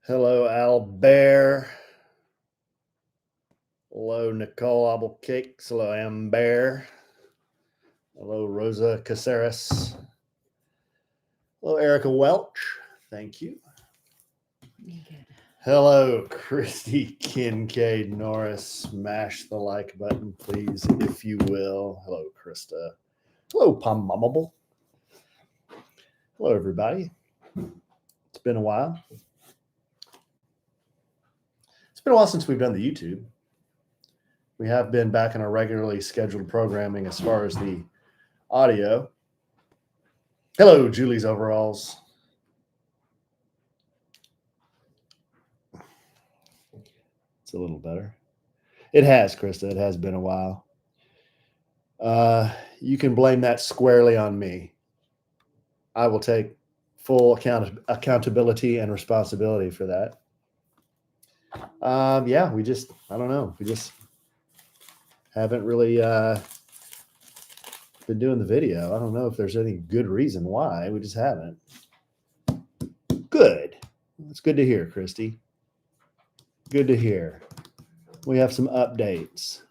Hello, Al Bear. Hello, Nicole Applecakes. Hello, Amber. Hello, Rosa Caceres. Hello, Erica Welch. Thank you. Good. Hello, Christy Kincaid Norris. Smash the like button, please, if you will. Hello, Krista. Hello, Pommummable. Hello, everybody. It's been a while. It's been a while since we've done the YouTube. We have been back in our regularly scheduled programming as far as the audio. Hello, Julie's Overalls. It's a little better. It has, Krista. It has been a while. You can blame that squarely on me. I will take full accountability and responsibility for that. Yeah, I don't know. We just haven't really been doing the video. I don't know if there's any good reason why. We just haven't. Good. That's good to hear, Christy. Good to hear. We have some updates.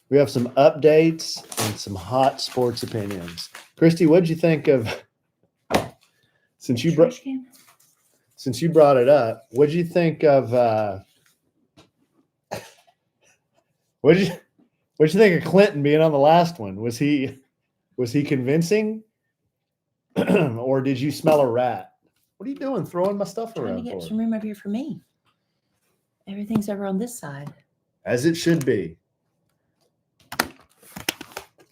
We have some updates and some hot sports opinions. Christy, what did you think of since you brought it up? What did you think of what did you think of Clinton being on the last one? Was he convincing, or did you smell a rat? What are you doing, throwing my stuff around? Trying to get some room over here for me. Everything's over on this side. As it should be.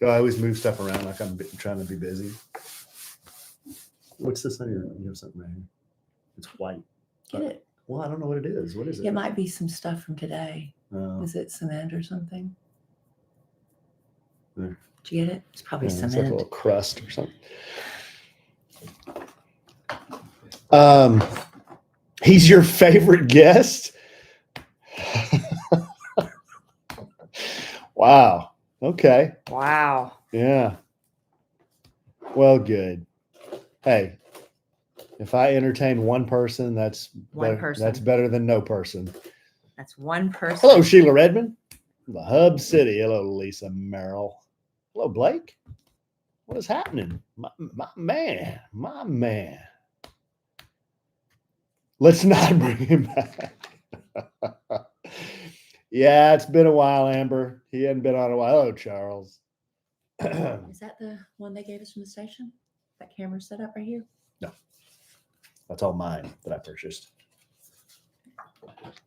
I always move stuff around like I'm trying to be busy. What's this on your? You have something right here. It's white. Get it? Well, I don't know what it is. What is it? It might be some stuff from today. Is it cement or something? There. Did you get it? It's probably cement. It's like a little crust or something. He's your favorite guest? Wow. Okay. Wow. Yeah. Well, good. Hey, if I entertain one person, that's better than no person. That's one person. Hello, Sheila Redmond. The Hub City. Hello, Lisa Merrill. Hello, Blake. What is happening? My man. Let's not bring him back. Yeah, it's been a while, Amber. He hadn't been on a while. Hello, Charles. Is that the one they gave us from the station? That camera set up right here? No. That's all mine that I purchased.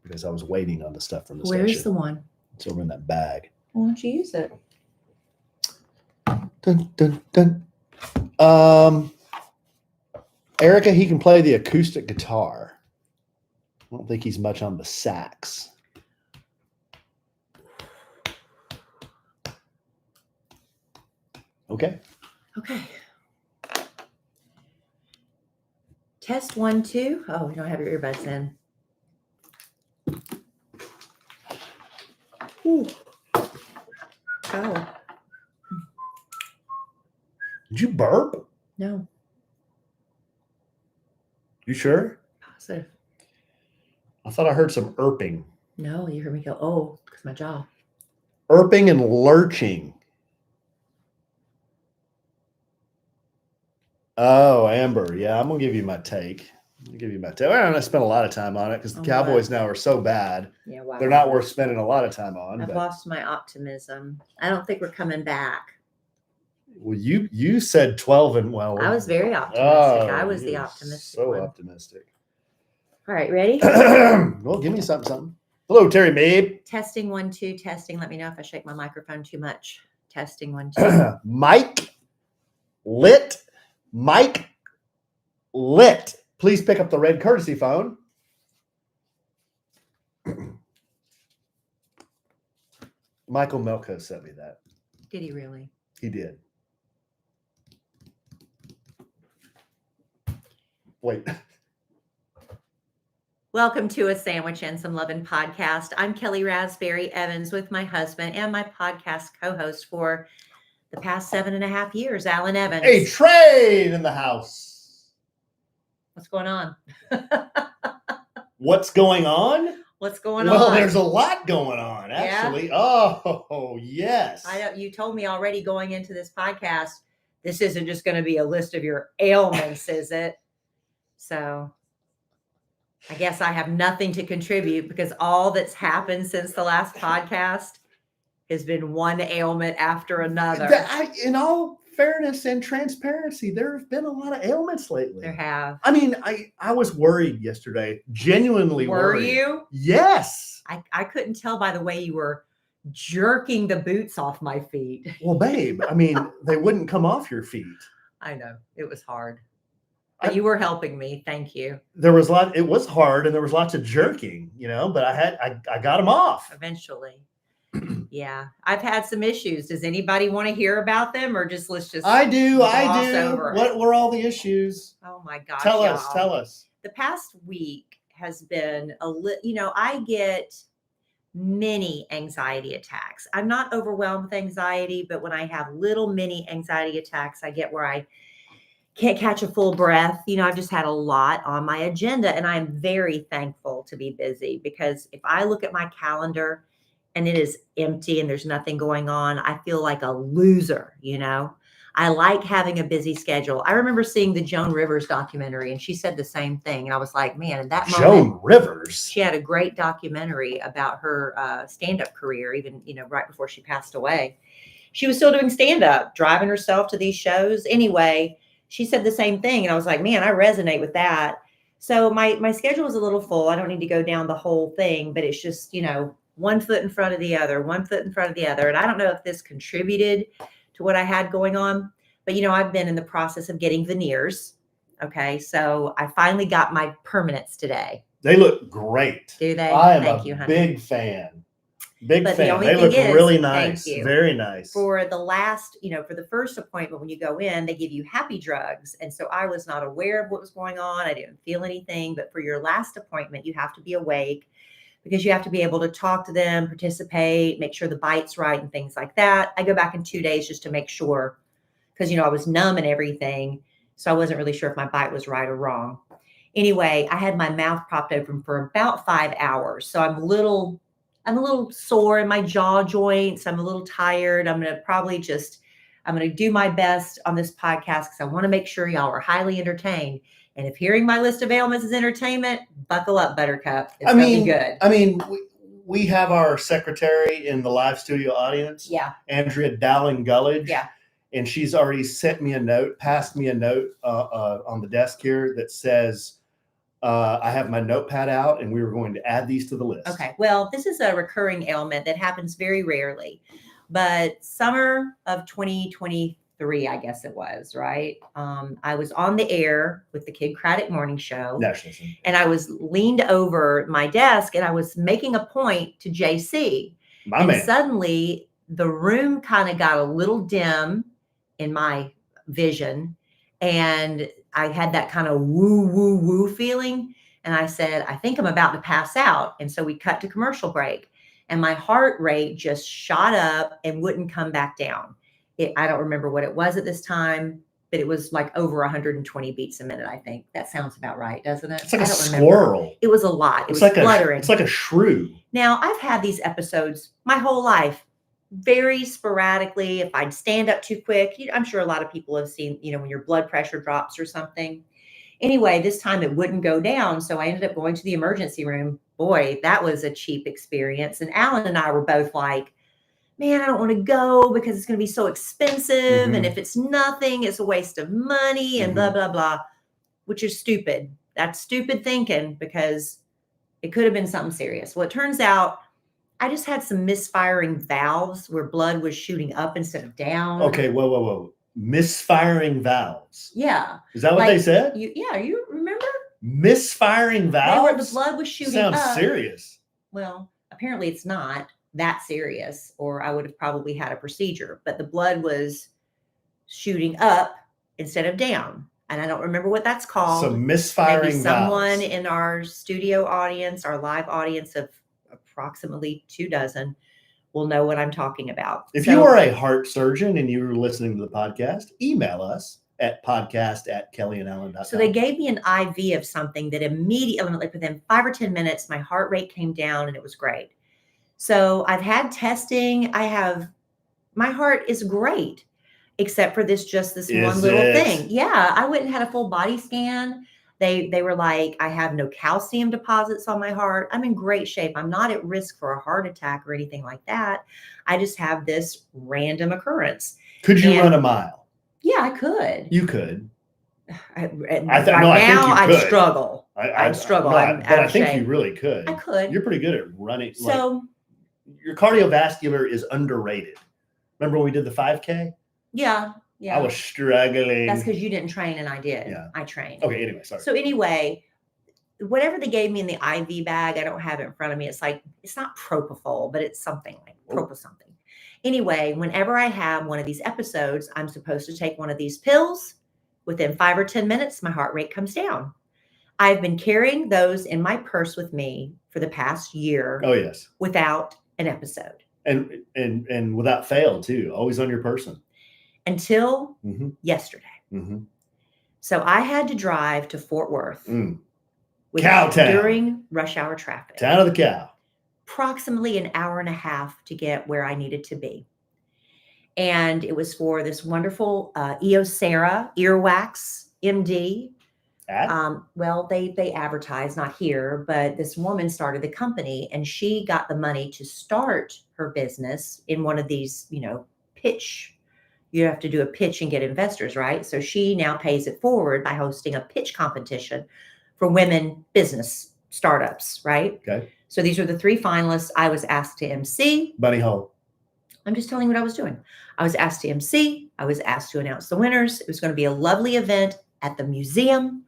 Because I was waiting on the stuff from the station. Where's the one? It's over in that bag. Why don't you use it? Dun, dun, dun. Erica, he can play the acoustic guitar. I don't think he's much on the sax. Okay. Test 1, 2. Oh, you don't have your earbuds in. Ooh. Oh. Did you burp? No. You sure? Positive. I thought I heard some erping. No, you heard me go, oh, because my jaw. Erping and lurching. Oh, Amber. Yeah, I'm going to give you my take. I don't spend a lot of time on it because the Cowboys now are so bad. Yeah, wow. They're not worth spending a lot of time on. I've lost my optimism. I don't think we're coming back. Well, you said 12 and well. I was very optimistic. I was the optimistic one. Optimistic. All right, ready? Well, give me something. Hello, Terry Mabe. Testing 1, 2. Testing. Let me know if I shake my microphone too much. Testing 1, 2. Mike lit. Please pick up the red courtesy phone. Michael Melko sent me that. Did he really? He did. Wait. Welcome to A Sandwich and Some Lovin' podcast. I'm Kellie Rasberry Evans with my husband and my podcast co-host for the past 7.5 years, Alan Evans. A trade in the house. What's going on? What's going on? What's going on? Well, there's a lot going on, actually. Yeah? Oh, yes. I know you told me already going into this podcast, this isn't just going to be a list of your ailments, is it? So I guess I have nothing to contribute because all that's happened since the last podcast has been one ailment after another. In all fairness and transparency, there have been a lot of ailments lately. There have. I mean, I was worried yesterday, genuinely Were worried. you? Yes. I couldn't tell by the way you were jerking the boots off my feet. Well, babe, I mean, they wouldn't come off your feet. I know. It was hard. But you were helping me. Thank you. There was it was hard and there was lots of jerking, but I got them off. Eventually. Yeah. I've had some issues. Does anybody want to hear about them or let's just I do. gloss over What it? were all the issues? Oh my gosh. Tell y'all. us. The past week has been I get many anxiety attacks. I'm not overwhelmed with anxiety, but when I have little mini anxiety attacks, I get where I can't catch a full breath. I've just had a lot on my agenda and I'm very thankful to be busy because if I look at my calendar and it is empty and there's nothing going on, I feel like a loser, I like having a busy schedule. I remember seeing the Joan Rivers documentary and she said the same thing. And I was like, man, in that moment, Joan Rivers. she had a great documentary about her stand-up career, even, right before she passed away. She was still doing stand-up, driving herself to these shows. Anyway, she said the same thing. And I was like, man, I resonate with that. So my schedule is a little full. I don't need to go down the whole thing, but it's just, one foot in front of the other, one foot in front of the other. And I don't know if this contributed to what I had going on, but I've been in the process of getting veneers. Okay. So I finally got my permanents today. They look great. Do they? Thank you, honey. Big fan. Big But fan. the only They thing look is, really thank nice. you. Very nice. For the last, for the first appointment, when you go in, they give you happy drugs. And so I was not aware of what was going on. I didn't feel anything. But for your last appointment, you have to be awake because you have to be able to talk to them, participate, make sure the bite's right and things like that. I go back in 2 days just to make sure because, I was numb and everything. So I wasn't really sure if my bite was right or wrong. Anyway, I had my mouth propped open for about 5 hours. So I'm a little sore in my jaw joints. I'm a little tired. I'm going to do my best on this podcast because I want to make sure y'all are highly entertained. And if hearing my list of ailments is entertainment, buckle up, Buttercup. It's going to be good. I mean, we have our secretary in the live studio audience. Yeah. Andrea Dowling Gullidge. Yeah. And she's already passed me a note on the desk here that says, I have my notepad out and we were going to add these to the list. Okay. Well, this is a recurring ailment that happens very rarely, but summer of 2023, I guess it was, right? I was on the air with the Kid Craddock Morning Show. And I was leaned over my desk and I was making a point to JC. My man. Suddenly the room kind of got a little dim in my vision. And I had that kind of woo, woo, woo feeling. And I said, I think I'm about to pass out. And so we cut to commercial break and my heart rate just shot up and wouldn't come back down. I don't remember what it was at this time, but it was like over 120 beats a minute. I think that sounds about right, doesn't it? It's like a squirrel. It was a lot. It was like fluttering. It's like a shrew. Now I've had these episodes my whole life. Very sporadically, if I'd stand up too quick, I'm sure a lot of people have seen, when your blood pressure drops or something. Anyway, this time it wouldn't go down. So I ended up going to the emergency room. Boy, that was a cheap experience. And Alan and I were both like, man, I don't want to go because it's going to be so expensive. Mm-hmm. And if it's nothing, it's a waste of money and blah, blah, blah, which is stupid. That's stupid thinking because it could have been something serious. Well, it turns out I just had some misfiring valves where blood was shooting up instead of down. Okay, whoa. Misfiring valves. Yeah. Is that what they said? You remember? Misfiring valves? The blood was shooting Sounds up. Serious. Well, apparently it's not that serious, or I would have probably had a procedure, but the blood was shooting up instead of down. And I don't remember what that's called. So misfiring Maybe someone valves. in our studio audience, our live audience of approximately 24 will know what I'm talking about. If you are a heart surgeon and you were listening to the podcast, email us at podcast@kellyandalan.com. So they gave me an IV of something that immediately, like within 5 or 10 minutes, my heart rate came down and it was great. So I've had testing. My heart is great, except for this one little thing. Yeah, I went and had a full body scan. They were like, I have no calcium deposits on my heart. I'm in great shape. I'm not at risk for a heart attack or anything like that. I just have this random occurrence. Could you run a mile? Yeah, I could. You could. I'd struggle. I'd struggle. I think you really could. I could. You're pretty good at running. So your cardiovascular is underrated. Remember when we did the 5K? Yeah. I was struggling. That's because you didn't train and I did. Yeah. I trained. Okay, anyway, sorry. So anyway, whatever they gave me in the IV bag, I don't have it in front of me. It's like, it's not propofol, but it's something like propofol something. Anyway, whenever I have one of these episodes, I'm supposed to take one of these pills. Within 5 or 10 minutes, my heart rate comes down. I've been carrying those in my purse with me for the past year. Oh, yes. Without an episode. And without fail, too. Always on your person. Until yesterday. Mm-hmm. So I had to drive to Fort Worth. Cowtown. During rush hour traffic. Town of the cow. Approximately an hour and a half to get where I needed to be. And it was for this wonderful Eosera Earwax MD. Well, they advertise, not here, but this woman started the company and she got the money to start her business in one of these, pitch. You have to do a pitch and get investors, right? So she now pays it forward by hosting a pitch competition for women business startups, right? Okay. So these are the 3 finalists. I was asked to MC. Bunny hole. I'm just telling you what I was doing. I was asked to MC. I was asked to announce the winners. It was going to be a lovely event at the museum.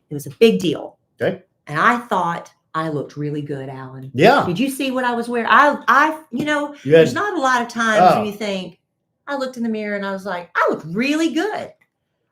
It was a big deal. Okay. And I thought I looked really good, Alan. Yeah. Did you see what I was wearing? There's not a lot of times when you think, I looked in the mirror and I was like, I look really good.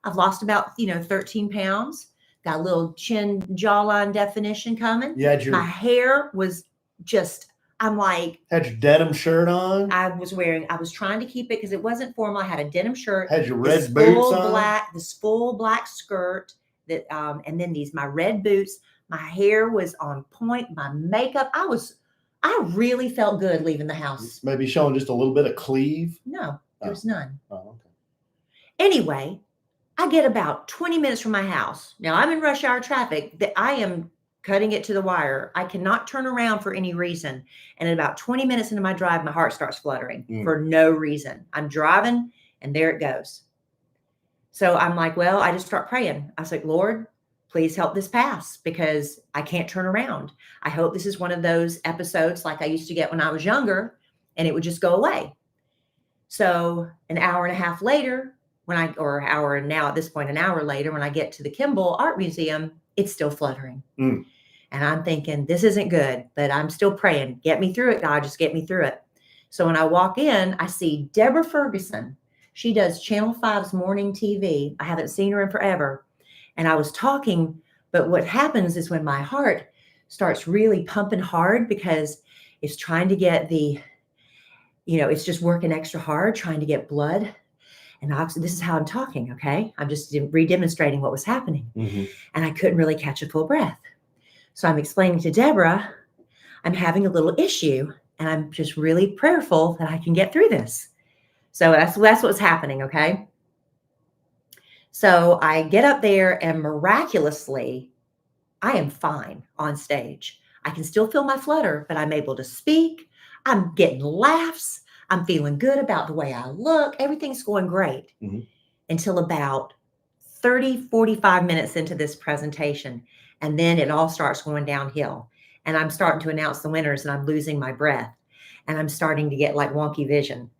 I've lost about, 13 pounds. Got a little chin jawline definition coming. Yeah. My hair was just, I'm like. Had your denim shirt on? I was trying to keep it because it wasn't formal. I had a denim shirt. Had your red boots on? This full black skirt that, and then my red boots. My hair was on point. My makeup. I really felt good leaving the house. Maybe showing just a little bit of cleave? No, there was none. Oh, okay. Anyway, I get about 20 minutes from my house. Now I'm in rush hour traffic that I am cutting it to the wire. I cannot turn around for any reason. And at about 20 minutes into my drive, my heart starts fluttering for no reason. I'm driving and there it goes. So I'm like, well, I just start praying. I was like, Lord, please help this pass because I can't turn around. I hope this is one of those episodes like I used to get when I was younger and it would just go away. So an hour and a half later, an hour later, when I get to the Kimball Art Museum, it's still fluttering. And I'm thinking, this isn't good, but I'm still praying. Get me through it, God, just get me through it. So when I walk in, I see Deborah Ferguson. She does Channel 5's morning TV. I haven't seen her in forever. And I was talking, but what happens is when my heart starts really pumping hard because it's trying to get it's just working extra hard, trying to get blood. And this is how I'm talking, okay? I'm just re-demonstrating what was happening. And I couldn't really catch a full breath. So I'm explaining to Deborah, I'm having a little issue and I'm just really prayerful that I can get through this. So that's what's happening, okay? So I get up there and miraculously, I am fine on stage. I can still feel my flutter, but I'm able to speak. I'm getting laughs. I'm feeling good about the way I look. Everything's going great until about 30, 45 minutes into this presentation. And then it all starts going downhill. And I'm starting to announce the winners and I'm losing my breath. And I'm starting to get like wonky vision.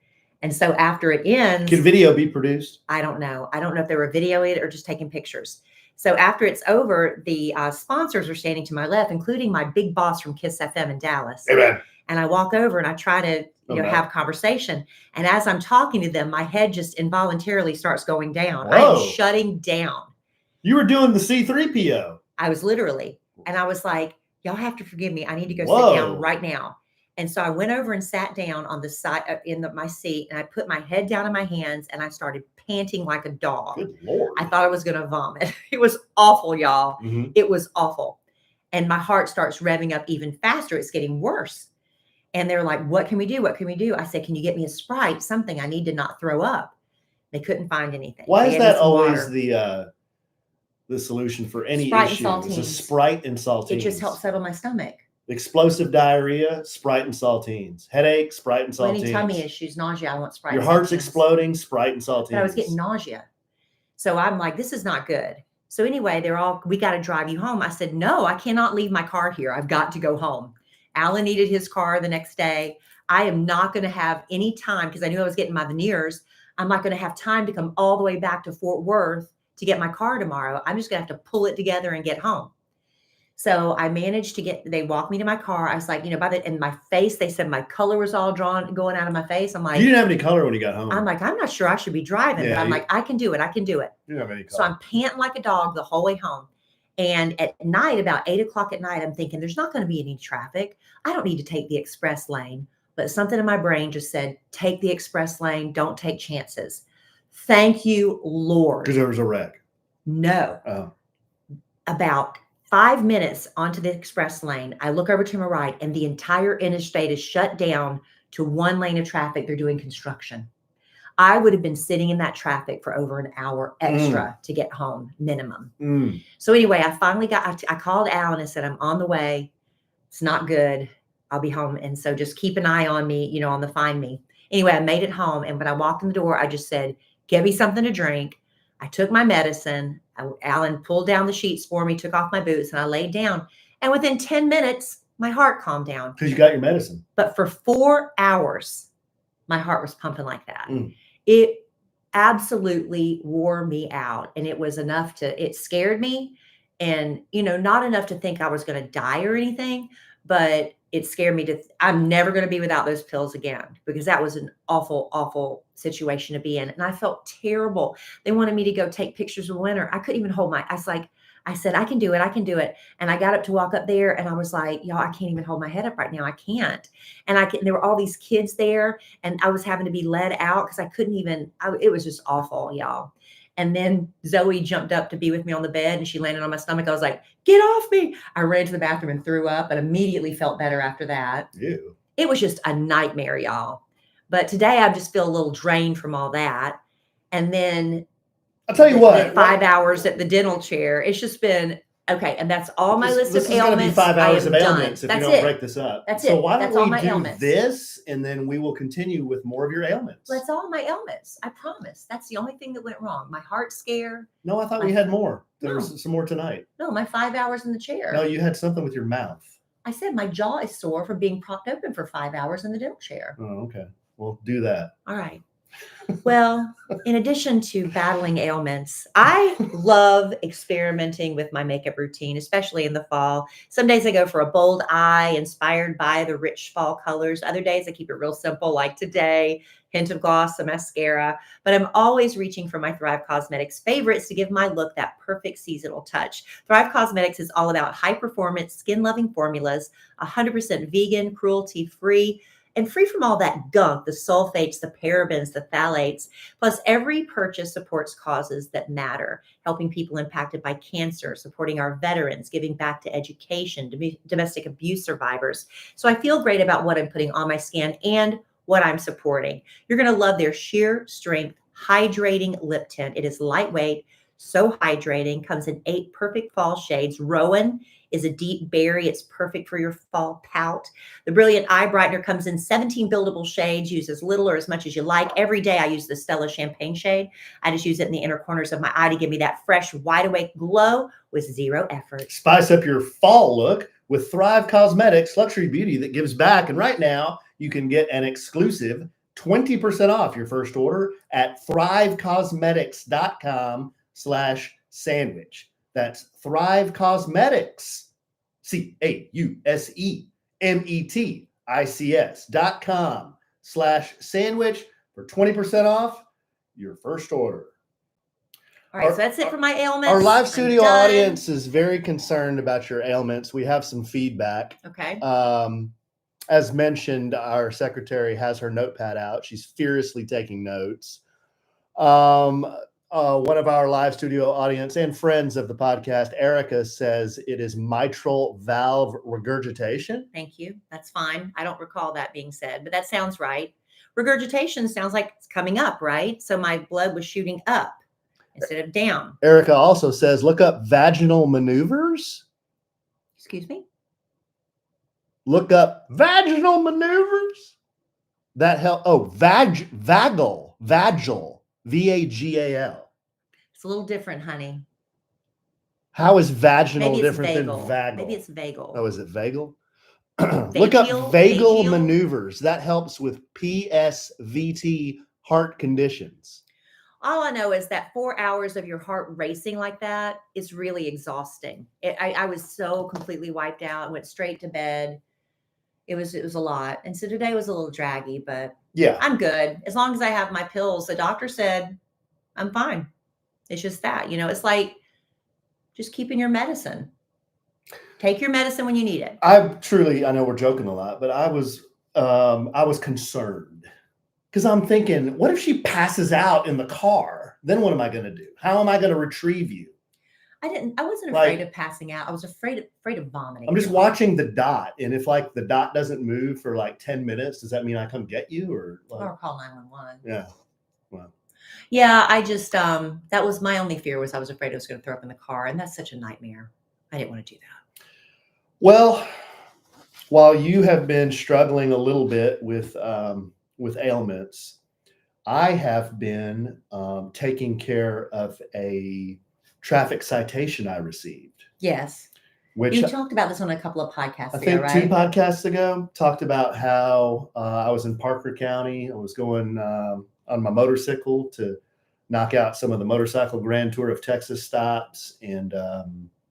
And so after it ends. Can video be produced? I don't know. I don't know if they were videoing it or just taking pictures. So after it's over, the sponsors are standing to my left, including my big boss from Kiss FM in Dallas. Amen. And I walk over and I try to have conversation. And as I'm talking to them, my head just involuntarily starts going down. Whoa. I'm shutting down. You were doing the C3PO. I was literally. And I was like, y'all have to forgive me. I need to go Whoa. sit down right now. And so I went over and sat down on the side my seat, and I put my head down in my hands, and I started panting like a dog. Good Lord. I thought I was going to vomit. It was awful, y'all. Mhm. It was awful. And my heart starts revving up even faster. It's getting worse. And they're like, what can we do? What can we do? I said, can you get me a Sprite? Something I need to not throw up. They couldn't find anything. Why They is gave me that some always water. the solution for any Sprite issue? and Is a saltines. Sprite and saltines. It just helps settle my stomach. Explosive diarrhea, Sprite and saltines. Headache, Sprite and Well, saltines. any tummy issues, nausea, I want Sprite. Your and heart's saltines. exploding, Sprite and saltines. But I was getting nausea. So I'm like, this is not good. So anyway, we got to drive you home. I said, no, I cannot leave my car here. I've got to go home. Alan needed his car the next day. I am not going to have any time, because I knew I was getting my veneers. I'm not going to have time to come all the way back to Fort Worth to get my car tomorrow. I'm just going to have to pull it together and get home. So I managed to they walked me to my car. I was like, in my face, they said my color was all going out of my face. I'm like, you didn't have any color when you got home. I'm like, I'm not sure I should be driving, but I'm like, I can do it. I can do it. You didn't have any color. So I'm panting like a dog the whole way home. And at night, about 8:00 at night, I'm thinking there's not going to be any traffic. I don't need to take the express lane. But something in my brain just said, take the express lane. Don't take chances. Thank you, Lord. Because there was a wreck. No. Oh. About 5 minutes onto the express lane, I look over to my right, and the entire interstate is shut down to one lane of traffic. They're doing construction. I would have been sitting in that traffic for over an hour extra to get home, minimum. So anyway, I finally I called Alan and said, I'm on the way. It's not good. I'll be home. And so just keep an eye on me, on the Find Me. Anyway, I made it home. And when I walked in the door, I just said, give me something to drink. I took my medicine. Alan pulled down the sheets for me, took off my boots, and I laid down. And within 10 minutes, my heart calmed down. Because you got your medicine. But for 4 hours, my heart was pumping like that. It absolutely wore me out. And it was enough it scared me. And, not enough to think I was going to die or anything, but it scared me I'm never going to be without those pills again, because that was an awful, awful situation to be in. And I felt terrible. They wanted me to go take pictures of winter. I couldn't even hold I said, I can do it. I can do it. And I got up to walk up there, and I was like, y'all, I can't even hold my head up right now. I can't. And there were all these kids there, and I was having to be led out because I couldn't even, it was just awful, y'all. And then Zoe jumped up to be with me on the bed, and she landed on my stomach. I was like, get off me. I ran to the bathroom and threw up, but immediately felt better after that. Ew. It was just a nightmare, y'all. But today I just feel a little drained from all that. And then I'll tell you what. 5 hours at the dental chair. It's just been okay. And that's all my list of ailments. This is going to be 5 hours of ailments if you don't break this up. That's so it. why That's don't all we my do ailments. this, and then we will continue with more of your ailments. That's all my ailments. I promise. That's the only thing that went wrong. My heart scare. No, I thought we had more. There was some more tonight. No, my 5 hours in the chair. No, you had something with your mouth. I said my jaw is sore from being propped open for 5 hours in the dental chair. Oh, okay. Well, do that. All right. Well, in addition to battling ailments, I love experimenting with my makeup routine, especially in the fall. Some days I go for a bold eye inspired by the rich fall colors. Other days I keep it real simple, like today, hint of gloss, some mascara. But I'm always reaching for my Thrive Cosmetics favorites to give my look that perfect seasonal touch. Thrive Cosmetics is all about high-performance, skin-loving formulas, 100% vegan, cruelty-free, and free from all that gunk, the sulfates, the parabens, the phthalates. Plus, every purchase supports causes that matter, helping people impacted by cancer, supporting our veterans, giving back to education, domestic abuse survivors. So I feel great about what I'm putting on my skin and what I'm supporting. You're going to love their sheer strength, hydrating lip tint. It is lightweight, so hydrating, comes in 8 perfect fall shades. Rowan is a deep berry. It's perfect for your fall pout. The Brilliant Eye Brightener comes in 17 buildable shades. Use as little or as much as you like. Every day I use the Stella Champagne shade. I just use it in the inner corners of my eye to give me that fresh, wide awake glow with zero effort. Spice up your fall look with Thrive Cosmetics luxury beauty that gives back. And right now you can get an exclusive 20% off your first order at thrivecosmetics.com/sandwich. That's Thrive Cosmetics, CAUSEMETICS.com/sandwich for 20% off your first order. All right, so that's it for my ailments. Our live studio audience is very concerned about your ailments. We have some feedback. Okay. As mentioned, our secretary has her notepad out. She's furiously taking notes. Um, one of our live studio audience and friends of the podcast, Erica, says it is mitral valve regurgitation. Thank you. That's fine. I don't recall that being said, but that sounds right. Regurgitation sounds like it's coming up, right? So my blood was shooting up instead of down. Erica also says, look up vaginal maneuvers. Excuse me? Look up vaginal maneuvers. That help. Oh, vagal, VAGAL. It's a little different, honey. How is vaginal Maybe it's different than vagal. vagal? Maybe it's vagal. Oh, is it vagal? Look up vagal maneuvers. That helps with PSVT heart conditions. All I know is that 4 hours of your heart racing like that is really exhausting. I was so completely wiped out. Went straight to bed. It was a lot. And so today was a little draggy, but Yeah, I'm good. As long as I have my pills, the doctor said I'm fine. It's just that, it's like just keeping your medicine. Take your medicine when you need it. I know we're joking a lot, but I was concerned because I'm thinking, what if she passes out in the car? Then what am I going to do? How am I going to retrieve you? I wasn't afraid of passing out. I was afraid of vomiting. I'm just watching the dot. And if like the dot doesn't move for like 10 minutes, does that mean I come get you or call 911? Yeah. Well, yeah, I just, that was my only fear was I was afraid I was going to throw up in the car. And that's such a nightmare. I didn't want to do that. Well, while you have been struggling a little bit with ailments, I have been taking care of a traffic citation I received. Yes. Which you talked about this on a couple of podcasts ago, right? 2 podcasts ago, talked about how I was in Parker County. I was going on my motorcycle to knock out some of the motorcycle Grand Tour of Texas stops. And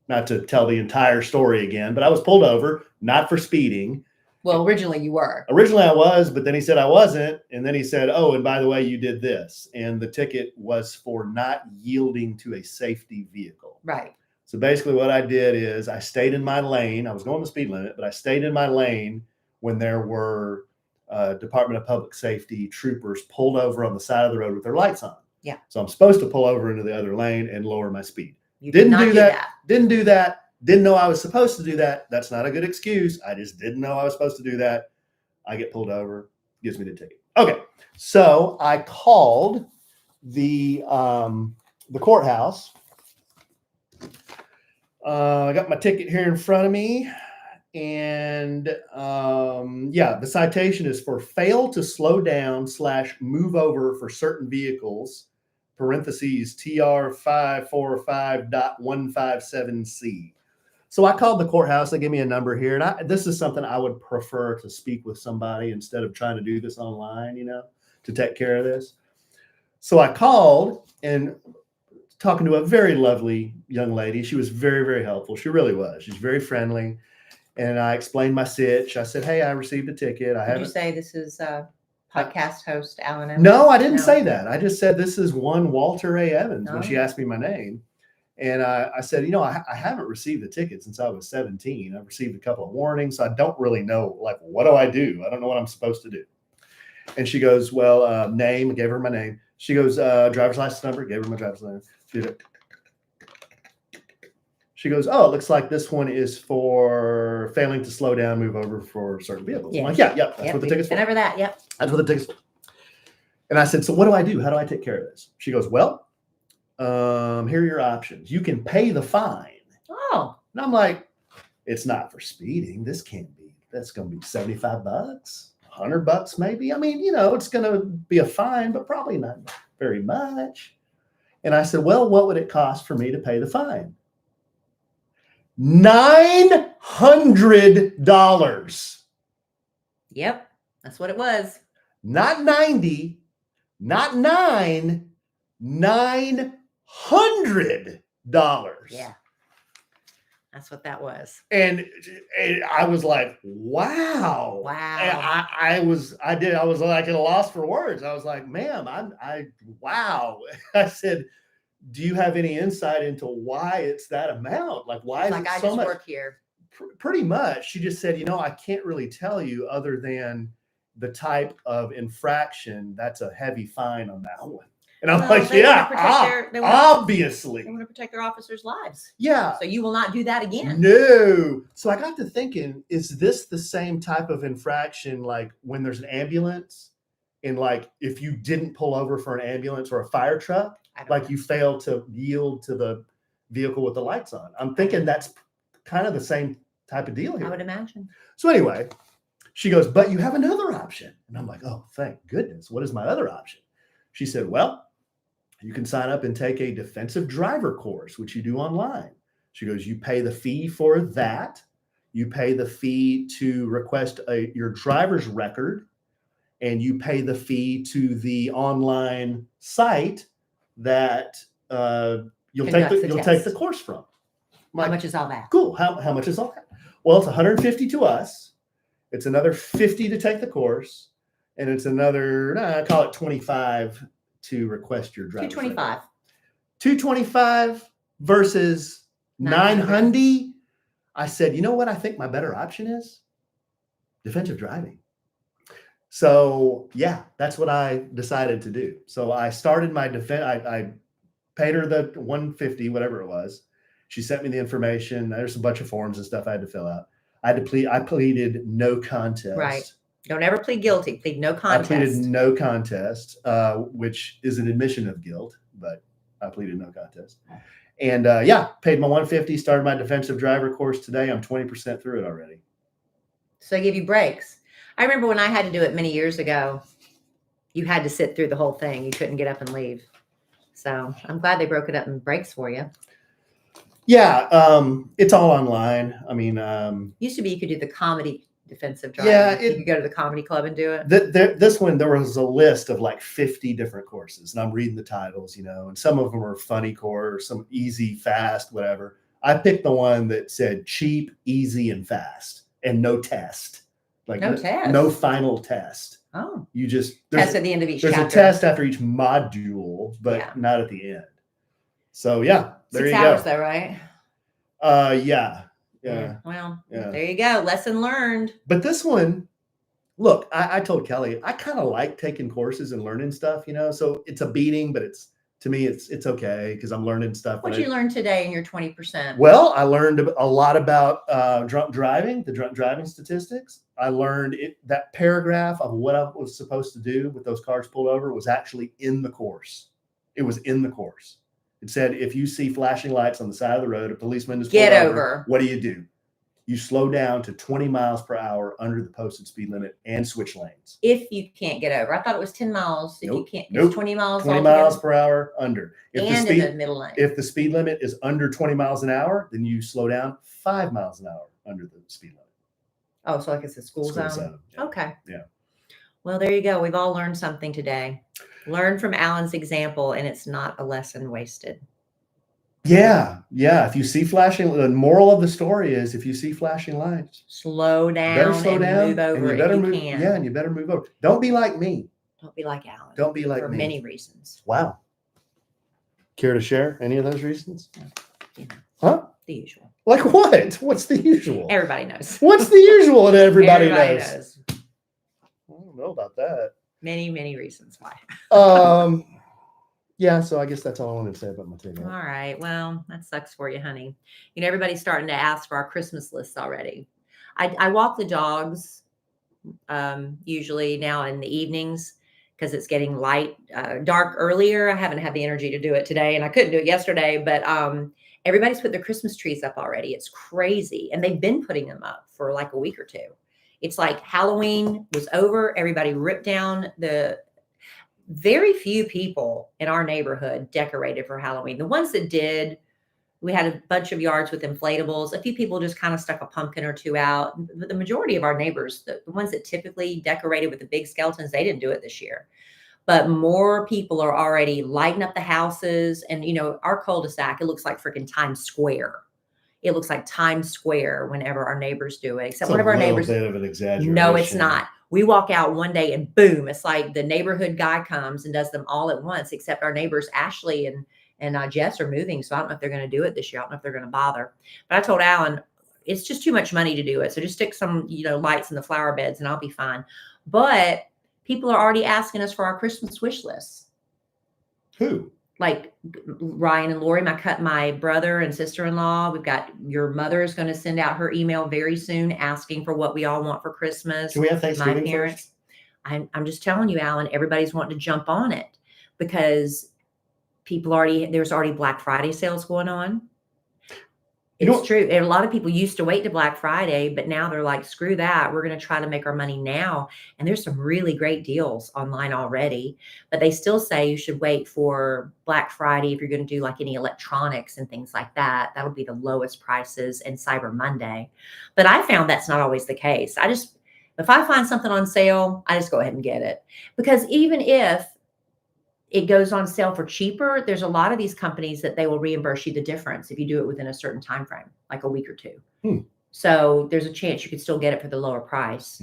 not to tell the entire story again, but I was pulled over, not for speeding. Well, originally you were. Originally I was, but then he said I wasn't. And then he said, oh, and by the way, you did this. And the ticket was for not yielding to a safety vehicle. Right. So basically what I did is I stayed in my lane. I was going the speed limit, but I stayed in my lane when there were Department of Public Safety troopers pulled over on the side of the road with their lights on. Yeah. So I'm supposed to pull over into the other lane and lower my speed. You Didn't do that. Didn't do that. Didn't know I was supposed to do that. That's not a good excuse. I just didn't know I was supposed to do that. I get pulled over, gives me the ticket. Okay. So I called the courthouse. I got my ticket here in front of me. And the citation is for fail to slow down / move over for certain vehicles, parentheses TR 545.157C. So I called the courthouse. They gave me a number here. And this is something I would prefer to speak with somebody instead of trying to do this online, to take care of this. So I called and talking to a very lovely young lady. She was very, very helpful. She really was. She's very friendly. And I explained my sitch. I said, hey, I received a ticket. Did you say this is podcast host Alan Evans? No, I didn't say that. I just said this is one Walter A. Evans when she asked me my name. And I said, I haven't received the ticket since I was 17. I've received a couple of warnings. So I don't really know, what do I do? I don't know what I'm supposed to do. And she goes, well, name, gave her my name. She goes, driver's license number, gave her my driver's license. She goes, oh, it looks like this one is for failing to slow down, move over for certain vehicles. Yeah. I'm like, yeah, that's what the ticket's for. Whenever that, yep. That's what the ticket's for. And I said, so what do I do? How do I take care of this? She goes, well, here are your options. You can pay the fine. Oh. And I'm like, it's not for speeding. This can't be. That's going to be $75, $100 maybe. I mean, it's going to be a fine, but probably not very much. And I said, well, what would it cost for me to pay the fine? $900. Yep, that's what it was. Not 90, not 9, $900. Yeah, that's what that was. And I was like, wow. Wow. I was like at a loss for words. I was like, ma'am, wow. I said, do you have any insight into why it's that amount? Why is it so much? I just work here. Pretty much. She just said, I can't really tell you other than the type of infraction. That's a heavy fine on that one. And I'm like, obviously. They want to protect their officers' lives. Yeah. So you will not do that again. No. So I got to thinking, is this the same type of infraction like when there's an ambulance and like if you didn't pull over for an ambulance or a fire truck, like you failed to yield to the vehicle with the lights on? I'm thinking that's kind of the same type of deal here. I would imagine. So anyway, she goes, but you have another option. And I'm like, oh, thank goodness. What is my other option? She said, well, you can sign up and take a defensive driver course, which you do online. She goes, you pay the fee for that. You pay the fee to request your driver's record, and you pay the fee to the online site that you'll take the course from. How much is all that? Cool. How much is all that? Well, it's $150 to us. It's another $50 to take the course, and it's another, I call it $25 to request your driver's record. $225 versus $900. I said, you know what I think my better option is? Defensive driving. So yeah, that's what I decided to do. So I started my I paid her the $150, whatever it was. She sent me the information. There's a bunch of forms and stuff I had to fill out. I pleaded no contest. Right. Don't ever plead guilty. Plead no contest. I pleaded no contest, which is an admission of guilt, but I pleaded no contest. And paid my $150, started my defensive driver course today. I'm 20% through it already. So they give you breaks. I remember when I had to do it many years ago, you had to sit through the whole thing. You couldn't get up and leave. So I'm glad they broke it up in breaks for you. Yeah, it's all online. I mean, used to be you could do the comedy defensive driving. Yeah, you could go to the comedy club and do it. This one, there was a list of like 50 different courses, and I'm reading the titles, and some of them were funny course, some easy, fast, whatever. I picked the one that said cheap, easy, and fast, and no test. Like no final test. Oh, you just test at the end of each. There's chapter. A test after each module, but not at the end. So yeah, there 6 you hours go. Though, right? Yeah. Well, there you go. Lesson learned. But this one, look, I told Kelly, I kind of like taking courses and learning stuff, so it's a beating, but to me, it's okay because I'm learning stuff. What did you learn today in your 20%? Well, I learned a lot about drunk driving, the drunk driving statistics. I learned that paragraph of what I was supposed to do with those cars pulled over was actually in the course. It was in the course. It said, if you see flashing lights on the side of the road, a policeman is pulled over. What do? You slow down to 20 miles per hour under the posted speed limit and switch lanes. If you can't get over. I thought it was 10 miles. If you can't, it's 20 miles. 20 miles per hour under. In the middle lane. If the speed limit is under 20 miles an hour, then you slow down 5 miles an hour under the speed limit. Oh, so like it's a school zone? Yeah. Okay. Yeah. Well, there you go. We've all learned something today. Learn from Alan's example, and it's not a lesson wasted. Yeah. If you see flashing, the moral of the story is if you see flashing lights, slow down and move over if you can. Yeah, and you better move over. Don't be like me. Don't be like Alan. Don't be like me. For many reasons. Wow. Care to share any of those reasons? Huh? The usual. Like what? What's the usual? Everybody knows. What's the usual and everybody knows? I don't know about that. Many, many reasons why. Yeah, so I guess that's all I wanted to say about my takeout. All right. Well, that sucks for you, honey. Everybody's starting to ask for our Christmas lists already. I walk the dogs usually now in the evenings because it's getting dark earlier. I haven't had the energy to do it today, and I couldn't do it yesterday, but everybody's put their Christmas trees up already. It's crazy. And they've been putting them up for like a week or two. It's like Halloween was over. Everybody ripped down very few people in our neighborhood decorated for Halloween. The ones that did, we had a bunch of yards with inflatables. A few people just kind of stuck a pumpkin or two out. But the majority of our neighbors, the ones that typically decorated with the big skeletons, they didn't do it this year. But more people are already lighting up the houses. And, our cul-de-sac, it looks like freaking Times Square. It looks like Times Square whenever our neighbors do it. Except one of our neighbors. It's a little bit of an exaggeration. No, it's not. We walk out one day and boom, it's like the neighborhood guy comes and does them all at once, except our neighbors, Ashley and Jess are moving. So I don't know if they're going to do it this year. I don't know if they're going to bother. But I told Alan, it's just too much money to do it. So just stick some, lights in the flower beds and I'll be fine. But people are already asking us for our Christmas wish lists. Who? Like Ryan and Lori, my brother and sister-in-law. We've got your mother is going to send out her email very soon asking for what we all want for Christmas. Can we have Thanksgiving My parents. first? I'm just telling you, Alan, everybody's wanting to jump on it because there's already Black Friday sales going on. It's true. And a lot of people used to wait to Black Friday, but now they're like, screw that. We're going to try to make our money now. And there's some really great deals online already, but they still say you should wait for Black Friday if you're going to do like any electronics and things like that. That'll be the lowest prices, and Cyber Monday. But I found that's not always the case. If I find something on sale, I just go ahead and get it. Because even if it goes on sale for cheaper, there's a lot of these companies that they will reimburse you the difference if you do it within a certain time frame, like a week or two. So there's a chance you could still get it for the lower price.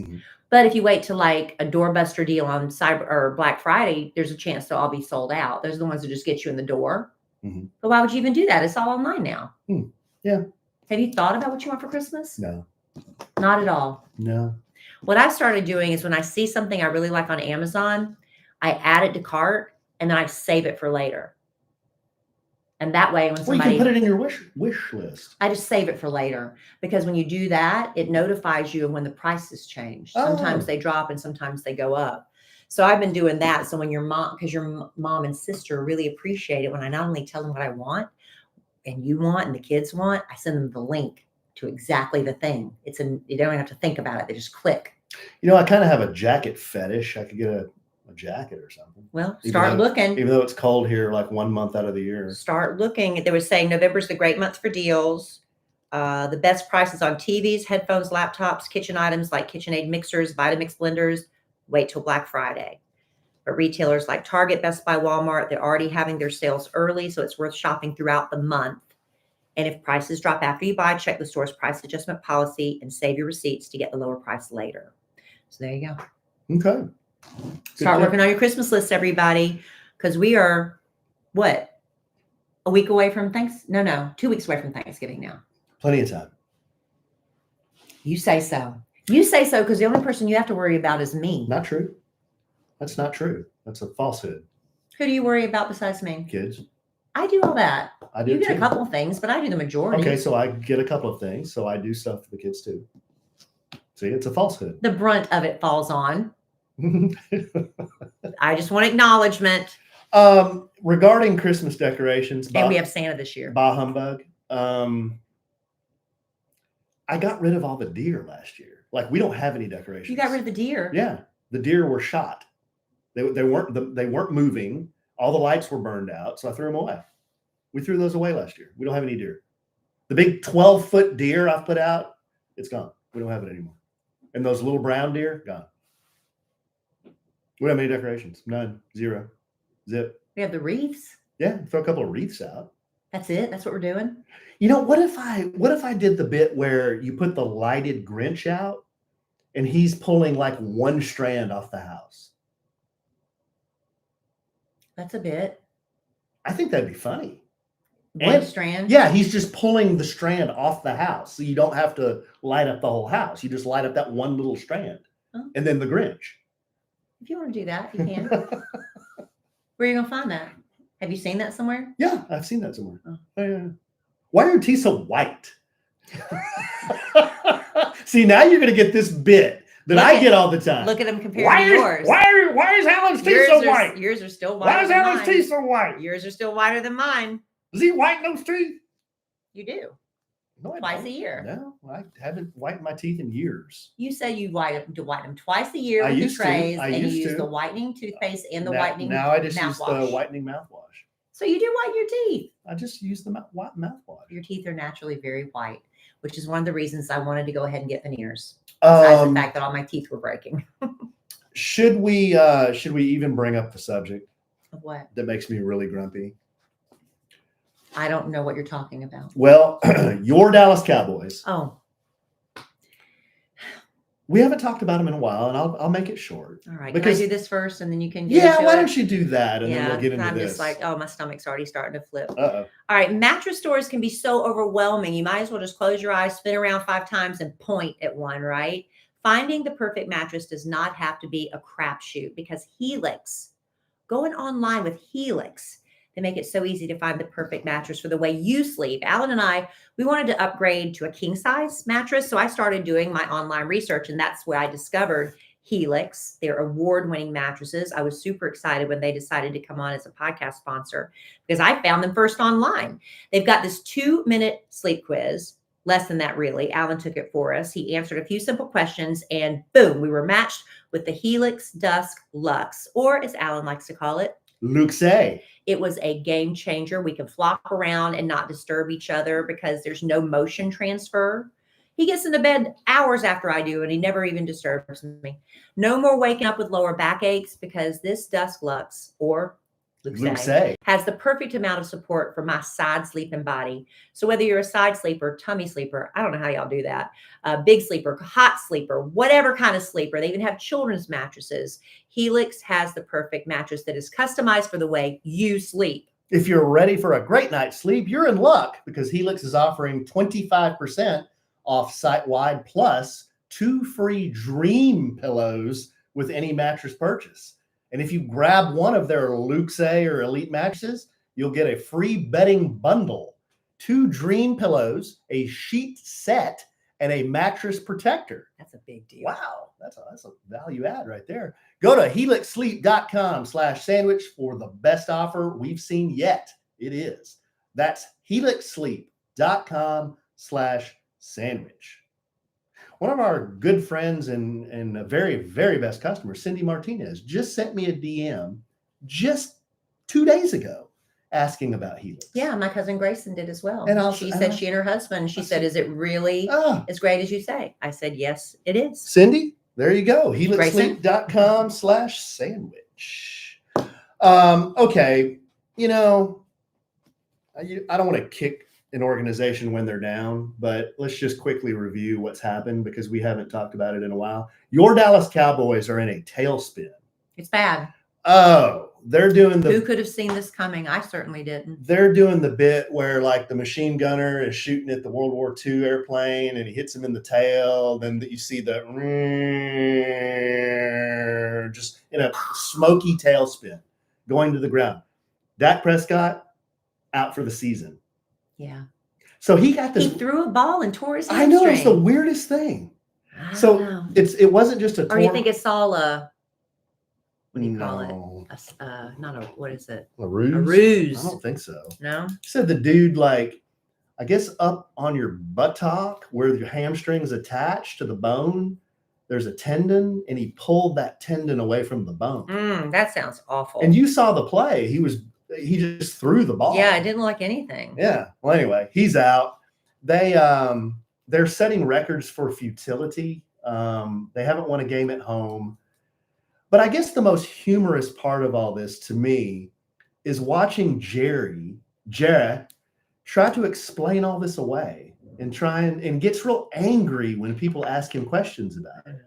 But if you wait to like a doorbuster deal on Cyber or Black Friday, there's a chance they'll all be sold out. Those are the ones that just get you in the door. But why would you even do that? It's all online now. Yeah. Have you thought about what you want for Christmas? No. Not at all. No. What I started doing is when I see something I really like on Amazon, I add it to cart and then I save it for later. And that way, when somebody... Well, you can put it in your wish list. I just save it for later. Because when you do that, it notifies you of when the prices change. Sometimes they drop and sometimes they go up. So I've been doing that. So when your mom and sister really appreciate it, when I not only tell them what I want and you want and the kids want, I send them the link to exactly the thing. You don't have to think about it. They just click. I kind of have a jacket fetish. I could get a jacket or something. Well, start looking. Even though it's cold here, like 1 month out of the year. Start looking. They were saying November's the great month for deals. The best prices on TVs, headphones, laptops, kitchen items like KitchenAid mixers, Vitamix blenders. Wait till Black Friday. But retailers like Target, Best Buy, Walmart, they're already having their sales early, so it's worth shopping throughout the month. And if prices drop after you buy, check the store's price adjustment policy and save your receipts to get the lower price later. So there you go. Okay. Start working on your Christmas list, everybody, because we are, what, a week away from 2 weeks away from Thanksgiving now. Plenty of time. You say so. You say so because the only person you have to worry about is me. Not true. That's not true. That's a falsehood. Who do you worry about besides me? Kids. I do all that. I do You get too. a couple of things, but I do the majority. Okay, so I get a couple of things. So I do stuff for the kids too. See, it's a falsehood. The brunt of it falls on. I just want acknowledgement. Regarding Christmas decorations, And we have Santa this year. Bah humbug. I got rid of all the deer last year. Like, we don't have any decorations. You got rid of the deer. Yeah, the deer were shot. They weren't moving. All the lights were burned out, so I threw them away. We threw those away last year. We don't have any deer. The big 12-foot deer I've put out, it's gone. We don't have it anymore. And those little brown deer, gone. We don't have any decorations. None. Zero. Zip. We have the wreaths. Yeah, throw a couple of wreaths out. That's it. That's what we're doing. What if I did the bit where you put the lighted Grinch out and he's pulling like one strand off the house? That's a bit. I think that'd be funny. One strand? Yeah, he's just pulling the strand off the house. So you don't have to light up the whole house. You just light up that one little strand. Oh. And then the Grinch. If you want to do that, you can. Where are you going to find that? Have you seen that somewhere? Yeah, I've seen that somewhere. Oh. Yeah. Why are your teeth so white? See, now you're going to get this bit that I get all the time. Look at them compared to yours. Why is Alan's teeth so white? Yours are still whiter. Why is Alan's teeth so white? Yours are still whiter than mine. Does he whiten those teeth? You do. No, I Twice don't. a year. No, I haven't whitened my teeth in years. You said you whiten them twice a year I with the used to. trays, I and you used use to. the whitening toothpaste and the Now- whitening Now I just use mouthwash. the whitening mouthwash. So you do whiten your teeth. I just use the mouthwash. Your teeth are naturally very white, which is one of the reasons I wanted to go ahead and get veneers. Besides the fact that all my teeth were breaking. Should we even bring up the subject Of what? that makes me really grumpy? I don't know what you're talking about. Well, your Dallas Cowboys Oh. We haven't talked about them in a while, and I'll make it short. All right. Because, can I do this first and then you can get yeah, into why it? don't you do that, and then Yeah, we'll get into I'm this. just like, oh, my stomach's already starting to flip. Uh-oh. All right, mattress stores can be so overwhelming. You might as well just close your eyes, spin around 5 times, and point at one, right? Finding the perfect mattress does not have to be a crapshoot because Helix, going online with Helix, they make it so easy to find the perfect mattress for the way you sleep. Alan and I, we wanted to upgrade to a king size mattress. So I started doing my online research, and that's where I discovered Helix, their award-winning mattresses. I was super excited when they decided to come on as a podcast sponsor because I found them first online. They've got this 2-minute sleep quiz, less than that really. Alan took it for us. He answered a few simple questions and boom, we were matched with the Helix Dusk Luxe, or as Alan likes to call it, Luxe. It was a game changer. We can flop around and not disturb each other because there's no motion transfer. He gets into bed hours after I do, and he never even disturbs me. No more waking up with lower backaches because this Dusk Luxe, or Luxe, has the perfect amount of support for my side sleeping body. So whether you're a side sleeper, tummy sleeper, I don't know how y'all do that, big sleeper, hot sleeper, whatever kind of sleeper, they even have children's mattresses. Helix has the perfect mattress that is customized for the way you sleep. If you're ready for a great night's sleep, you're in luck because Helix is offering 25% off site-wide plus 2 free dream pillows with any mattress purchase. And if you grab one of their Luxe or Elite mattresses, you'll get a free bedding bundle, 2 dream pillows, a sheet set, and a mattress protector. That's a big deal. Wow, that's a value add right there. Go to helixsleep.com/sandwich for the best offer we've seen yet. It is. That's helixsleep.com/sandwich. One of our good friends and a very, very best customer, Cindy Martinez, just sent me a DM just 2 days ago asking about Helix. Yeah, my cousin Grayson did as well. And she said she and her husband, she said, is it really as great as you say? I said, yes, it is. Cindy, there you go. helixsleep.com/sandwich. Okay. You know, I don't want to kick an organization when they're down, but let's just quickly review what's happened because we haven't talked about it in a while. Your Dallas Cowboys are in a tailspin. It's bad. Oh, they're doing Who could have seen this coming? I certainly didn't. They're doing the bit where like the machine gunner is shooting at the World War II airplane and he hits him in the tail. Then you see the just in a smoky tailspin going to the ground. Dak Prescott out for the season. Yeah. So he got this. He threw a ball and tore his hamstring. I know, it's the weirdest thing. So it wasn't just a. Or you think it's all a. What do you call it? Not a, what is it? A ruse? A ruse. I don't think so. No? He said the dude, like, I guess up on your buttock where your hamstring is attached to the bone, there's a tendon, and he pulled that tendon away from the bone. That sounds awful. And you saw the play. He just threw the ball. Yeah, it didn't look like anything. Yeah. Well, anyway, he's out. They're setting records for futility. They haven't won a game at home. But I guess the most humorous part of all this to me is watching Jerry try to explain all this away and gets real angry when people ask him questions about it.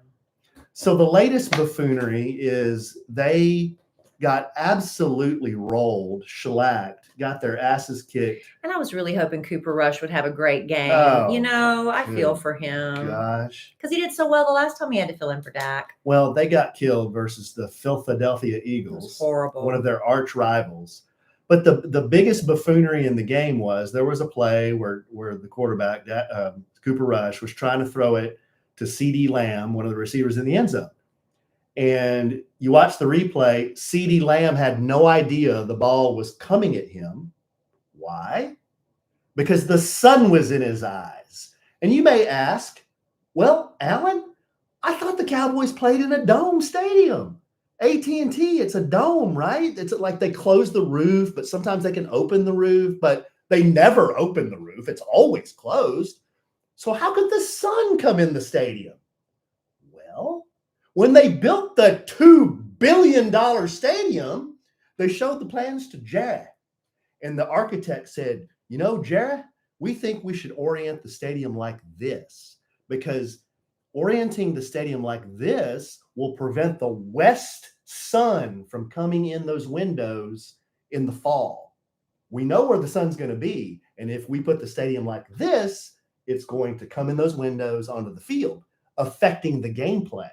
So the latest buffoonery is they got absolutely rolled, shellacked, got their asses kicked. And I was really hoping Cooper Rush would have a great game. I feel for him. Gosh. Because he did so well the last time he had to fill in for Dak. Well, they got killed versus the Philadelphia Eagles. It was horrible. One of their arch rivals. But the biggest buffoonery in the game was there was a play where the quarterback, Cooper Rush, was trying to throw it to CeeDee Lamb, one of the receivers in the end zone. And you watch the replay, CeeDee Lamb had no idea the ball was coming at him. Why? Because the sun was in his eyes. And you may ask, well, Alan, I thought the Cowboys played in a dome stadium. AT&T, it's a dome, right? It's like they close the roof, but sometimes they can open the roof, but they never open the roof. It's always closed. So how could the sun come in the stadium? Well, when they built the $2 billion stadium, they showed the plans to Jared. And the architect said, Jared, we think we should orient the stadium like this because orienting the stadium like this will prevent the west sun from coming in those windows in the fall. We know where the sun's going to be. And if we put the stadium like this, it's going to come in those windows onto the field, affecting the gameplay.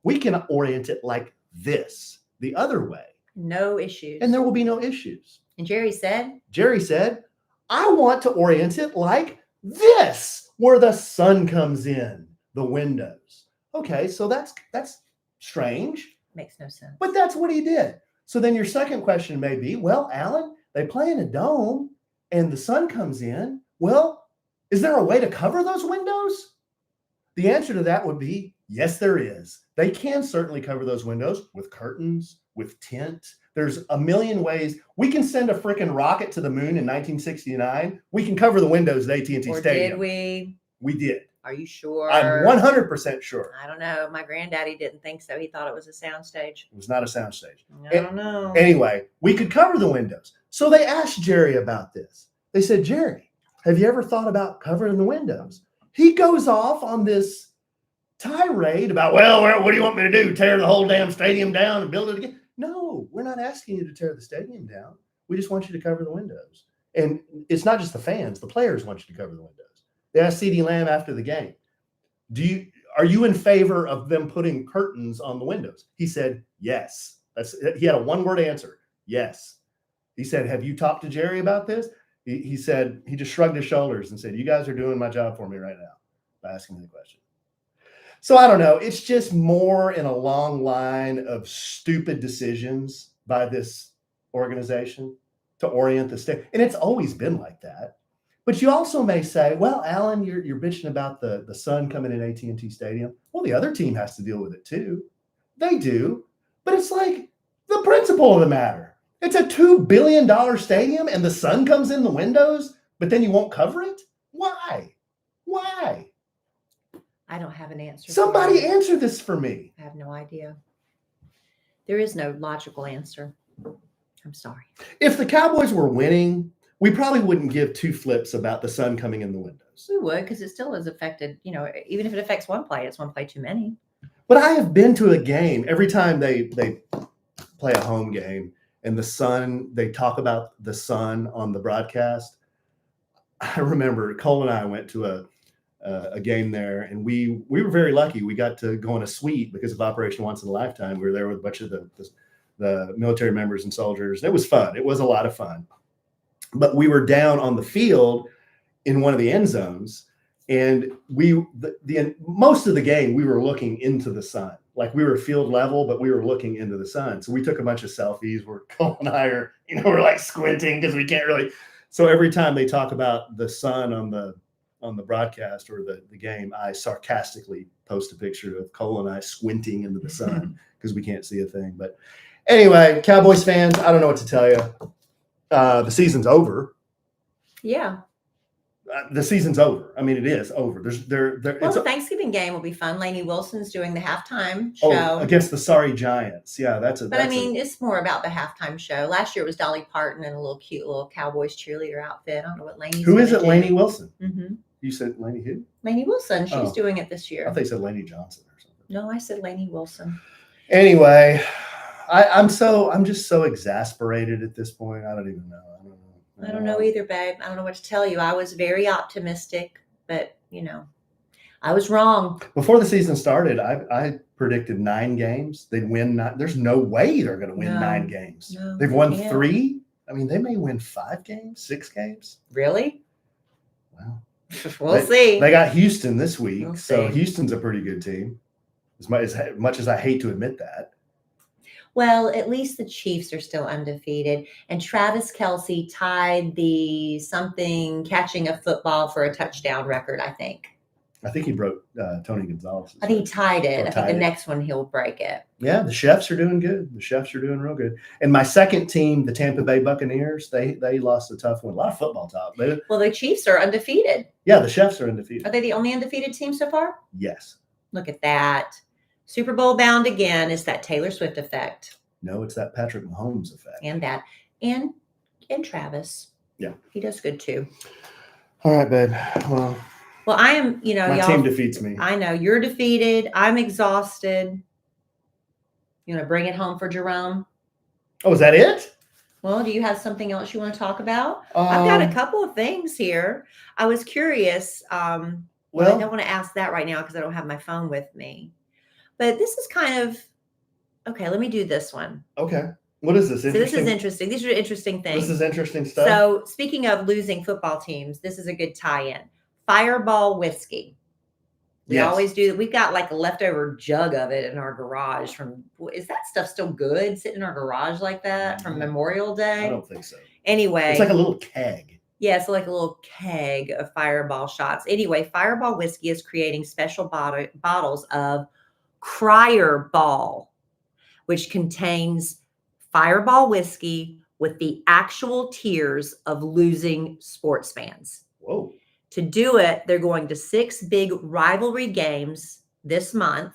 We can orient it like this, the other way. No issues. And there will be no issues. And Jerry said, I want to orient it like this, where the sun comes in the windows. Okay, so that's strange. Makes no sense. But that's what he did. So then your second question may be, well, Alan, they play in a dome and the sun comes in. Well, is there a way to cover those windows? The answer to that would be, yes, there is. They can certainly cover those windows with curtains, with tint. There's a million ways. We can send a freaking rocket to the moon in 1969. We can cover the windows at AT&T Or Stadium. did we? We did. Are you sure? I'm 100% sure. I don't know. My granddaddy didn't think so. He thought it was a soundstage. It was not a soundstage. I don't know. Anyway, we could cover the windows. So they asked Jerry about this. They said, Jerry, have you ever thought about covering the windows? He goes off on this tirade about, well, what do you want me to do? Tear the whole damn stadium down and build it again? No, we're not asking you to tear the stadium down. We just want you to cover the windows. And it's not just the fans. The players want you to cover the windows. They asked CeeDee Lamb after the game, are you in favor of them putting curtains on the windows? He said, yes. He had a one-word answer, yes. He said, have you talked to Jerry about this? He said, he just shrugged his shoulders and said, you guys are doing my job for me right now by asking me the question. So I don't know. It's just more in a long line of stupid decisions by this organization to orient the state. And it's always been like that. But you also may say, well, Alan, you're bitching about the sun coming in AT&T Stadium. Well, the other team has to deal with it too. They do. But it's like the principle of the matter. It's a $2 billion stadium and the sun comes in the windows, but then you won't cover it? Why? Why? I don't have an answer. Somebody answer this for me. I have no idea. There is no logical answer. I'm sorry. If the Cowboys were winning, we probably wouldn't give two flips about the sun coming in the windows. We would, because it still is affected. Even if it affects one play, it's one play too many. But I have been to a game. Every time they play a home game and the sun, they talk about the sun on the broadcast. I remember Cole and I went to a game there, and we were very lucky. We got to go in a suite because of Operation Once in a Lifetime. We were there with a bunch of the military members and soldiers. It was fun. It was a lot of fun. But we were down on the field in one of the end zones, and most of the game we were looking into the sun. Like we were field level, but we were looking into the sun. So we took a bunch of selfies where Cole and I are, we're like squinting because we can't really. So every time they talk about the sun on the broadcast or the game, I sarcastically post a picture of Cole and I squinting into the sun because we can't see a thing. But anyway, Cowboys fans, I don't know what to tell you. The season's over. Yeah. The season's over. I mean, it is over. The Thanksgiving game will be fun. Lainey Wilson's doing the halftime show against the Sorry Giants. Yeah, it's more about the halftime show. Last year it was Dolly Parton in a cute little Cowboys cheerleader outfit. I don't know what Lainey's. Who is it? Lainey Wilson. Mm-hmm. You said Lainey who? Lainey Wilson. She's doing it this year. I thought you said Lainey Johnson or something. No, I said Lainey Wilson. Anyway, I'm just so exasperated at this point. I don't even know. I don't know either, babe. I don't know what to tell you. I was very optimistic, but I was wrong. Before the season started, I predicted 9 games. They'd win 9. There's no way they're going to win 9 games. No, they've won 3. I mean, they may win 5 games, 6 games. Really? Wow. We'll see. They got Houston this week, We'll so see. Houston's a pretty good team. As much as I hate to admit that. Well, at least the Chiefs are still undefeated. And Travis Kelce tied the something catching a football for a touchdown record, I think. I think he broke Tony Gonzalez. I think he tied it. I think the it. next one he'll break it. Yeah, the Chefs are doing good. The Chefs are doing real good. And my second team, the Tampa Bay Buccaneers, they lost a tough one. A lot of football talk. Well, the Chiefs are undefeated. Yeah, the Chefs are undefeated. Are they the only undefeated team so far? Yes. Look at that. Super Bowl bound again. It's that Taylor Swift effect. No, it's that Patrick Mahomes effect. And that. And Travis. Yeah. He does good too. All right, babe. Well, Well, I am, My y'all. team defeats me. I know you're defeated. I'm exhausted. You want to bring it home for Jerome? Oh, is that it? Well, do you have something else you want to talk about? I've got a couple of things here. I was curious. Well, I don't want to ask that right now because I don't have my phone with me. But this is kind of okay. Let me do this one. Okay. What is this? So this is interesting. These are interesting things. This is interesting stuff. So speaking of losing football teams, this is a good tie-in. Fireball whiskey. We always do that. We've got like a leftover jug of it in our garage from, is that stuff still good sitting in our garage like that from Memorial Day? I don't think so. Anyway. It's like a little keg. Yeah, so like a little keg of Fireball shots. Anyway, Fireball whiskey is creating special bottles of Crier Ball, which contains Fireball whiskey with the actual tears of losing sports fans. Whoa. To do it, they're going to 6 big rivalry games this month,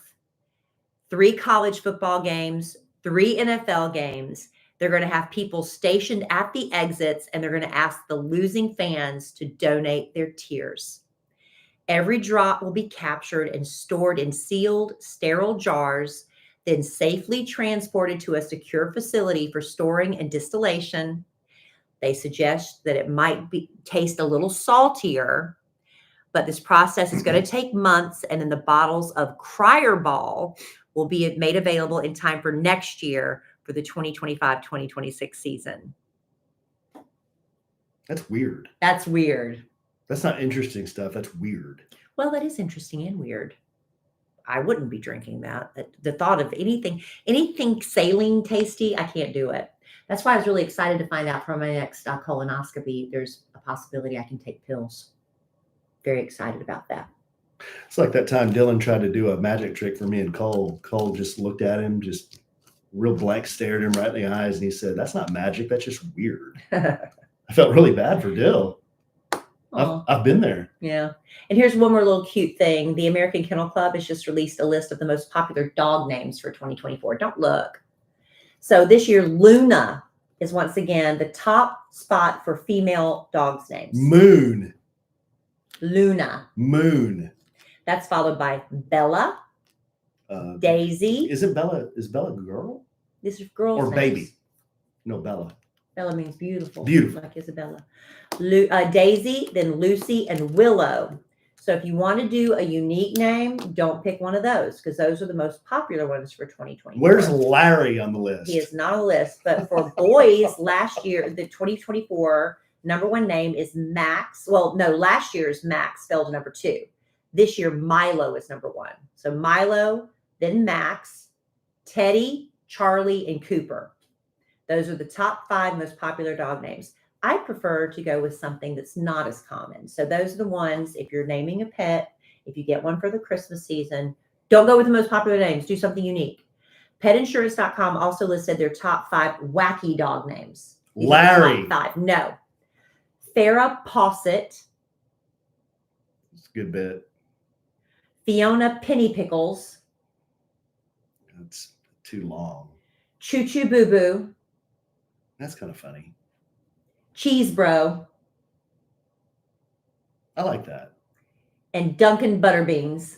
3 college football games, 3 NFL games. They're going to have people stationed at the exits, and they're going to ask the losing fans to donate their tears. Every drop will be captured and stored in sealed, sterile jars, then safely transported to a secure facility for storing and distillation. They suggest that it might taste a little saltier, but this process is going to take months, and then the bottles of Crier Ball will be made available in time for next year for the 2025-2026 season. That's weird. That's weird. That's not interesting stuff. That's weird. Well, that is interesting and weird. I wouldn't be drinking that. The thought of anything saline tasty, I can't do it. That's why I was really excited to find out from my next colonoscopy, there's a possibility I can take pills. Very excited about that. It's like that time Dylan tried to do a magic trick for me and Cole. Cole just looked at him, just real blank stared him right in the eyes, and he said, "That's not magic. That's just weird." I felt really bad for Dill. I've been there. Yeah. And here's one more little cute thing. The American Kennel Club has just released a list of the most popular dog names for 2024. Don't look. So this year, Luna is once again the top spot for female dogs' names. Moon. Luna. Moon. That's followed by Bella. Daisy. Is Bella a girl? This is girl or names. Baby. No, Bella. Bella means beautiful. Beautiful. Like Isabella. Daisy, then Lucy, and Willow. So if you want to do a unique name, don't pick one of those because those are the most popular ones for 2024. Where's Larry on the list? He is not on the list. But for boys, last year, the 2024 number 1 name is Max. Well, no, last year's Max fell to number 2. This year, Milo is number 1. So Milo, then Max, Teddy, Charlie, and Cooper. Those are the top 5 most popular dog names. I prefer to go with something that's not as common. So those are the ones, if you're naming a pet, if you get one for the Christmas season, don't go with the most popular names. Do something unique. Petinsurance.com also listed their top 5 wacky dog names. Larry. Top 5. No. Farrah Fawcett. It's a good bit. Fiona Penny Pickles. That's too long. Choo Choo Boo Boo. That's kind of funny. Cheese Bro. I like that. And Duncan Butterbeans.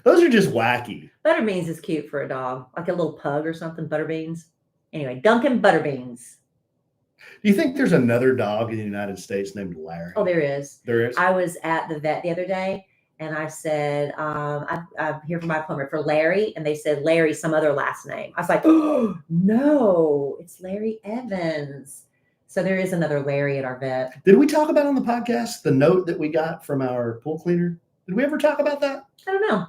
Those are just wacky. Butterbeans is cute for a dog, like a little pug or something. Butterbeans. Anyway, Duncan Butterbeans. Do you think there's another dog in the United States named Larry? Oh, there is. There is? I was at the vet the other day, and I said, I'm here for my appointment for Larry. And they said, Larry, some other last name. I was like, oh, no, it's Larry Evans. So there is another Larry at our vet. Did we talk about on the podcast the note that we got from our pool cleaner? Did we ever talk about that? I don't know.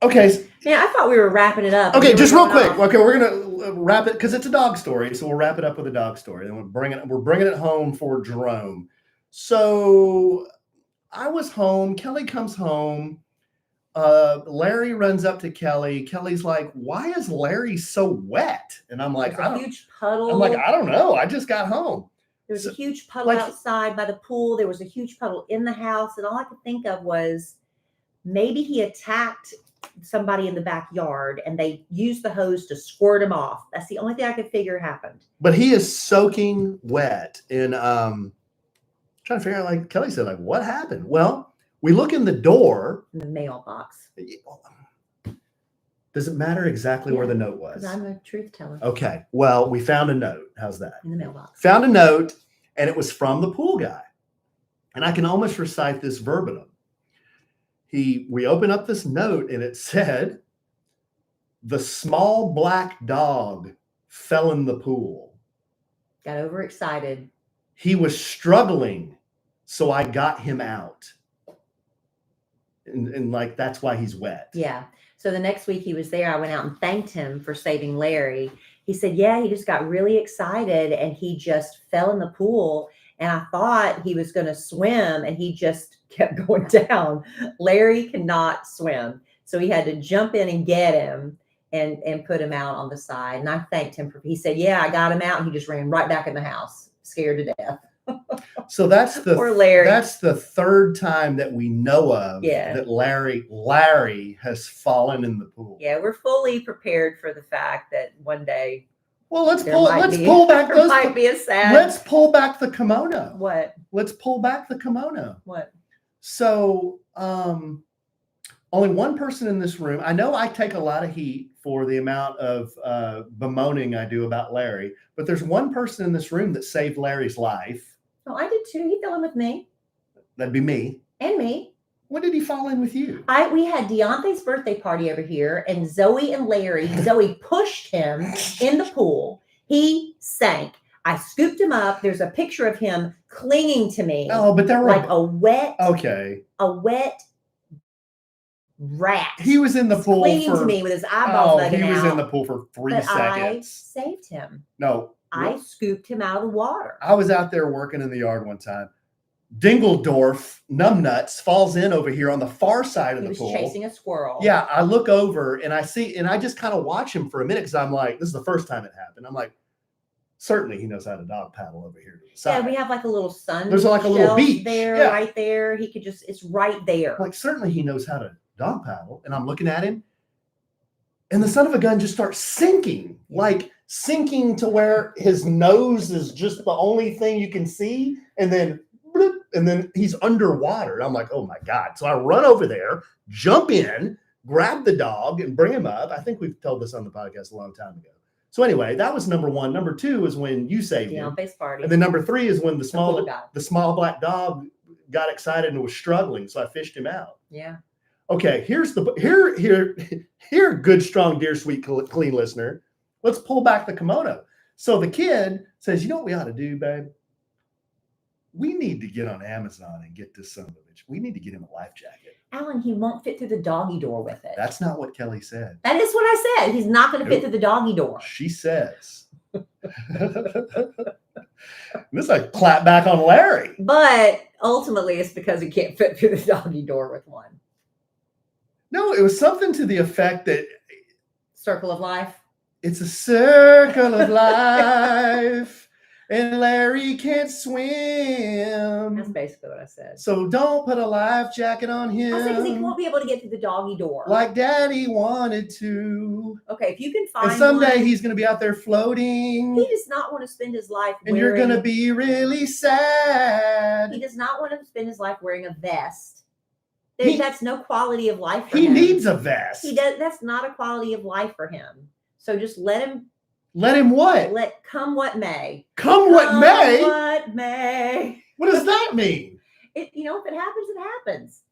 Okay. Yeah, I thought we were wrapping it up. Okay, just real quick. Okay, we're gonna wrap it because it's a dog story, so we'll wrap it up with a dog story. And we're bringing it home for Jerome. So I was home. Kellie comes home. Larry runs up to Kellie. Kellie's like, "Why is Larry so wet?" And I'm like, "There's a huge puddle." I'm like, "I don't know. I just got home." There was a huge puddle outside by the pool. There was a huge puddle in the house, and all I could think of was maybe he attacked somebody in the backyard and they used the hose to squirt him off. That's the only thing I could figure happened. But he is soaking wet. And Trying to figure out, like Kelly said, like what happened? Well, we look in the door. In the mailbox. Does it matter exactly where the note Because was? I'm a truth teller. Okay. Well, we found a note. How's that? In the mailbox. Found a note, and it was from the pool guy. And I can almost recite this verbatim. We open up this note, and it said, "The small black dog fell in the pool. Got overexcited. He was struggling, so I got him out." And like, that's why he's wet. Yeah. So the next week he was there, I went out and thanked him for saving Larry. He said, yeah, he just got really excited and he just fell in the pool. And I thought he was going to swim and he just kept going down. Larry cannot swim. So he had to jump in and get him and put him out on the side. And I thanked him he said, yeah, I got him out. And he just ran right back in the house, scared to death. So that's the Poor Larry. That's the third time that we know of that Larry has fallen in the pool. Yeah, we're fully prepared for the fact that one day. Well, let's pull back those. Might be a sad. Let's pull back the kimono. What? Let's pull back the kimono. What? So, only one person in this room. I know I take a lot of heat for the amount of bemoaning I do about Larry, but there's one person in this room that saved Larry's life. Oh, I did too. He fell in with me. That'd be me. And me. When did he fall in with you? We had Deontay's birthday party over here, and Zoe and Larry. Zoe pushed him in the pool. He sank. I scooped him up. There's a picture of him clinging to me. Oh, but there were like a wet rat. He was in the pool clinging to me with his eyeballs bugging out. He was in the pool for 3 seconds. I saved him. No. I scooped him out of the water. I was out there working in the yard one time. Dingledorf, numbnuts, falls in over here on the far side of the pool. He was chasing a squirrel. Yeah, I look over and I see, and I just kind of watch him for a minute because I'm like, this is the first time it happened. I'm like, certainly he knows how to dog paddle over here to the side. Yeah, we have like a little sun. There's like a little beach there, right there. He could it's right there. Like, certainly he knows how to dog paddle. And I'm looking at him, and the son of a gun just starts sinking, like sinking to where his nose is just the only thing you can see. And then he's underwater. I'm like, oh my God. So I run over there, jump in, grab the dog and bring him up. I think we've told this on the podcast a long time ago. So anyway, that was number one. Number two is when you saved him. Party. And then number three is when the small black dog got excited and was struggling. So I fished him out. Yeah. Okay, here, good, strong, dear, sweet, clean listener. Let's pull back the kimono. So the kid says, you know what we ought to do, babe? We need to get on Amazon and get this son of a bitch. We need to get him a life jacket. Alan, he won't fit through the doggy door with it. That's not what Kelly said. That is what I said. He's not going to fit through the doggy door. She says. This is a clap back on Larry. But ultimately, it's because he can't fit through the doggy door with one. No, it was something to the effect that circle of life. It's a circle of life, and Larry can't swim. That's basically what I said. So don't put a life jacket on him. I said because he won't be able to get through the doggy door like Daddy wanted to. Okay, if you can find. And someday he's going to be out there floating. He does not want to spend his life. And you're going to be really sad. He does not want to spend his life wearing a vest. That's no quality of life for him. He needs a vest. He does. That's not a quality of life for him. So just let him. Let him what? Let come what may. Come what may. What may. What does that mean? If it happens, it happens.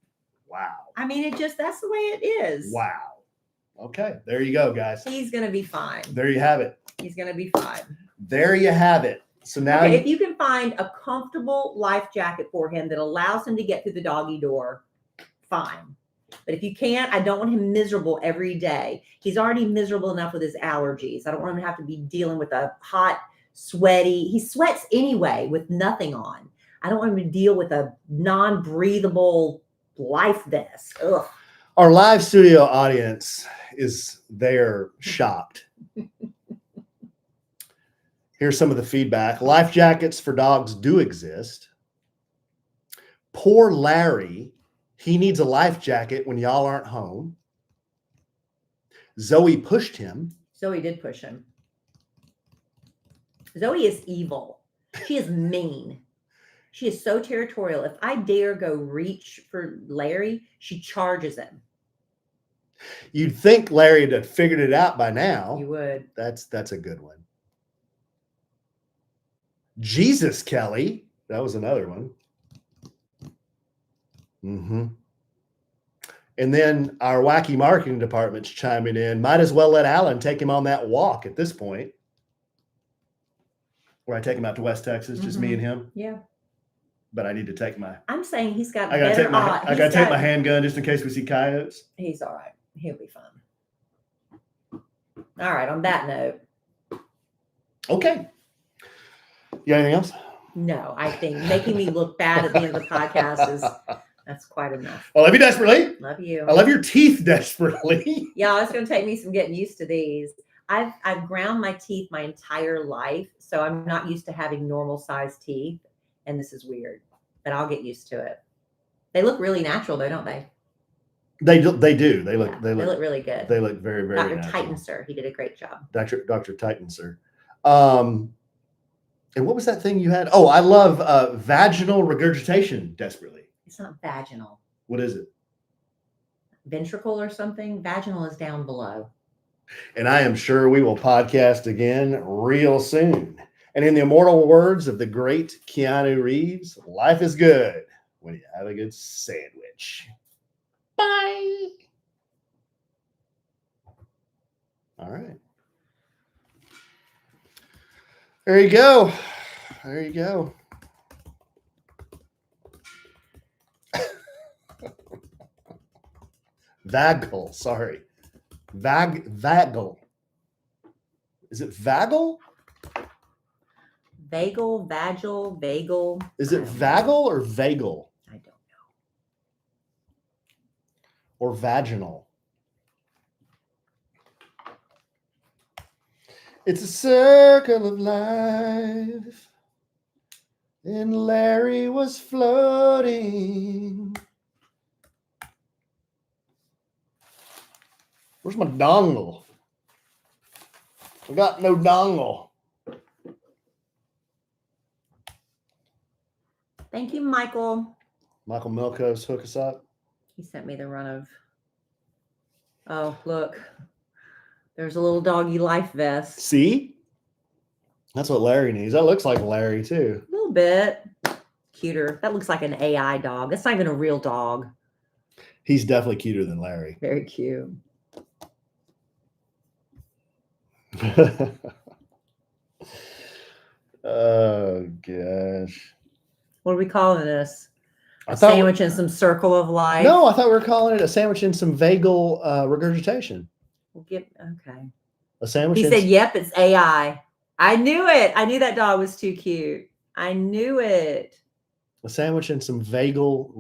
Wow. I mean, that's the way it is. Wow. Okay, there you go, guys. He's gonna be fine. There you have it. He's gonna be fine. There you have it. So now, if you can find a comfortable life jacket for him that allows him to get through the doggy door, fine. But if you can't, I don't want him miserable every day. He's already miserable enough with his allergies. I don't want him to have to be dealing with a hot, sweaty. He sweats anyway with nothing on. I don't want him to deal with a non-breathable life vest. Ugh. Our live studio audience they're shocked. Here's some of the feedback. Life jackets for dogs do exist. Poor Larry. He needs a life jacket when y'all aren't home. Zoe pushed him. Zoe did push him. Zoe is evil. She is mean. She is so territorial. If I dare go reach for Larry, she charges him. You'd think Larry would have figured it out by now. You would. That's a good one. Jesus, Kellie. That was another one. Mm-hmm. And then our wacky marketing department's chiming in. Might as well let Alan take him on that walk at this point. Where I take him out to West Texas, just me and him. Yeah. But I need to take my. I'm saying he's got. I gotta take my handgun just in case we see coyotes. He's all right. He'll be fine. All right. On that note. Okay. You got anything else? No, I think making me look bad at the end of the podcast that's quite enough. I love you desperately. Love you. I love your teeth desperately. Yeah, it's going to take me some getting used to these. I've ground my teeth my entire life, so I'm not used to having normal sized teeth, and this is weird, but I'll get used to it. They look really natural, though, don't they? They do. They look really good. They look very, very Dr. natural. Titanser, he did a great job. Dr. Titanser. And what was that thing you had? Oh, I love vaginal regurgitation desperately. It's not vaginal. What is it? Ventricle or something? Vaginal is down below. And I am sure we will podcast again real soon. And in the immortal words of the great Keanu Reeves, life is good when you have a good sandwich. Bye. All right. There you go. There you go. Vagal, sorry. Vagal. Is it vagal? Vagal, vagal, vagal. Is it vagal or vagal? I don't know. Or vaginal? It's a circle of life. And Larry was floating. Where's my dongle? I got no dongle. Thank you, Michael. Michael Milkos, hook us up. He sent me the run of. Oh, look. There's a little doggy life vest. See? That's what Larry needs. That looks like Larry, too. A little bit. Cuter. That looks like an AI dog. That's not even a real dog. He's definitely cuter than Larry. Very cute. Oh, gosh. What are we calling this? A sandwich in some circle of life? No, I thought we were calling it a sandwich in some vagal regurgitation. Okay. A sandwich. He said, yep, it's AI. I knew it. I knew that dog was too cute. I knew it. A sandwich and some vagal.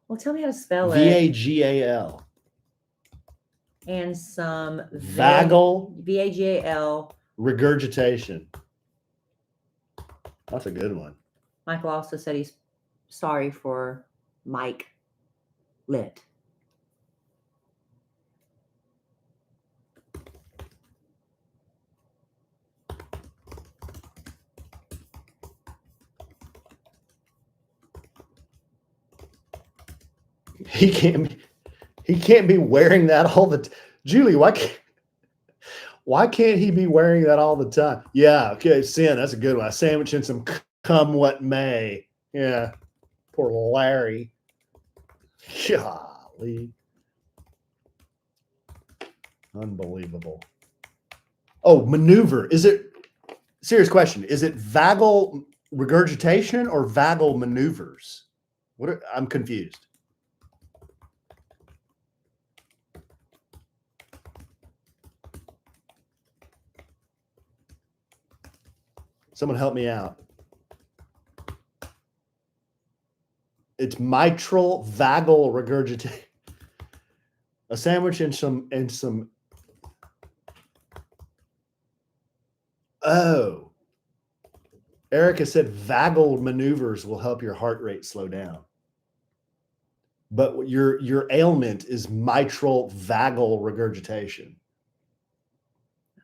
Well, tell me how to spell it. Vagal. And some vagal. Vagal. Regurgitation. That's a good one. Michael also said he's sorry for Mike Lit. He can't be wearing that all the Julie, why can't he be wearing that all the time? Yeah, okay, Sin, that's a good one. A sandwich and some come what may. Yeah. Poor Larry. Golly. Unbelievable. Oh, maneuver. Is it serious question? Is it vagal regurgitation or vagal maneuvers? I'm confused. Someone help me out. It's mitral vagal regurgitation. A sandwich and some. Oh. Erica said vagal maneuvers will help your heart rate slow down. But your ailment is mitral vagal regurgitation.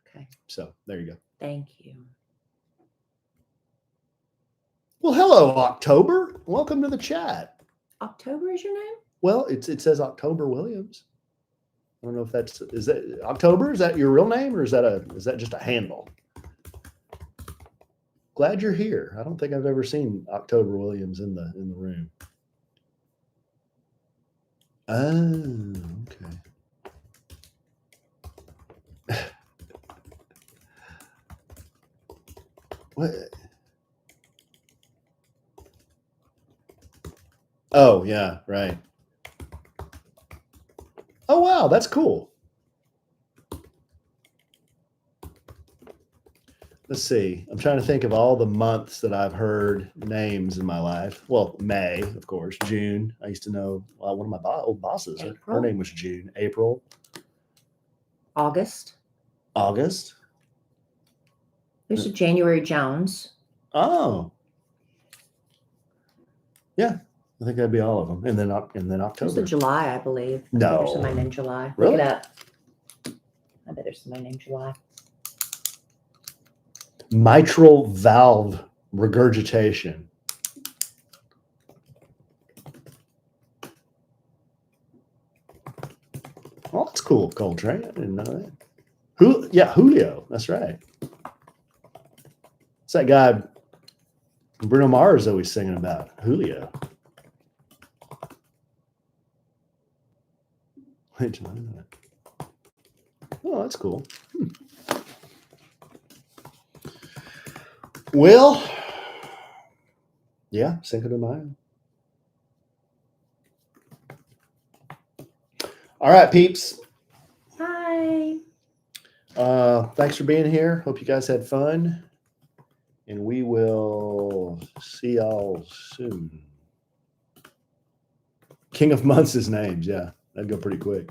Okay. So there you go. Thank you. Well, hello, October. Welcome to the chat. October is your name? Well, it says October Williams. I don't know if is that October? Is that your real name, or is that just a handle? Glad you're here. I don't think I've ever seen October Williams in the room. Oh, okay. What? Oh, yeah, right. Oh, wow, that's cool. Let's see. I'm trying to think of all the months that I've heard names in my life. Well, May, of course. June. I used to know one of my old bosses. Her name was June. April. August. August. There's a January Jones. Oh. Yeah. I think that'd be all of them. And then October. There's a July, I believe. No. There's somebody named July. Really? Look it up. I bet there's somebody named July. Mitral valve regurgitation. Oh, that's cool, Coltrane. I didn't know that. Julio. That's right. It's that guy Bruno Mars is always singing about, Julio. Oh, that's cool. Well, yeah, Cinco de Mayo. All right, peeps. Hi. Thanks for being here. Hope you guys had fun. And we will see y'all soon. King of Months is names. Yeah, that'd go pretty quick.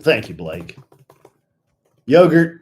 Thank you, Blake. Yogurt.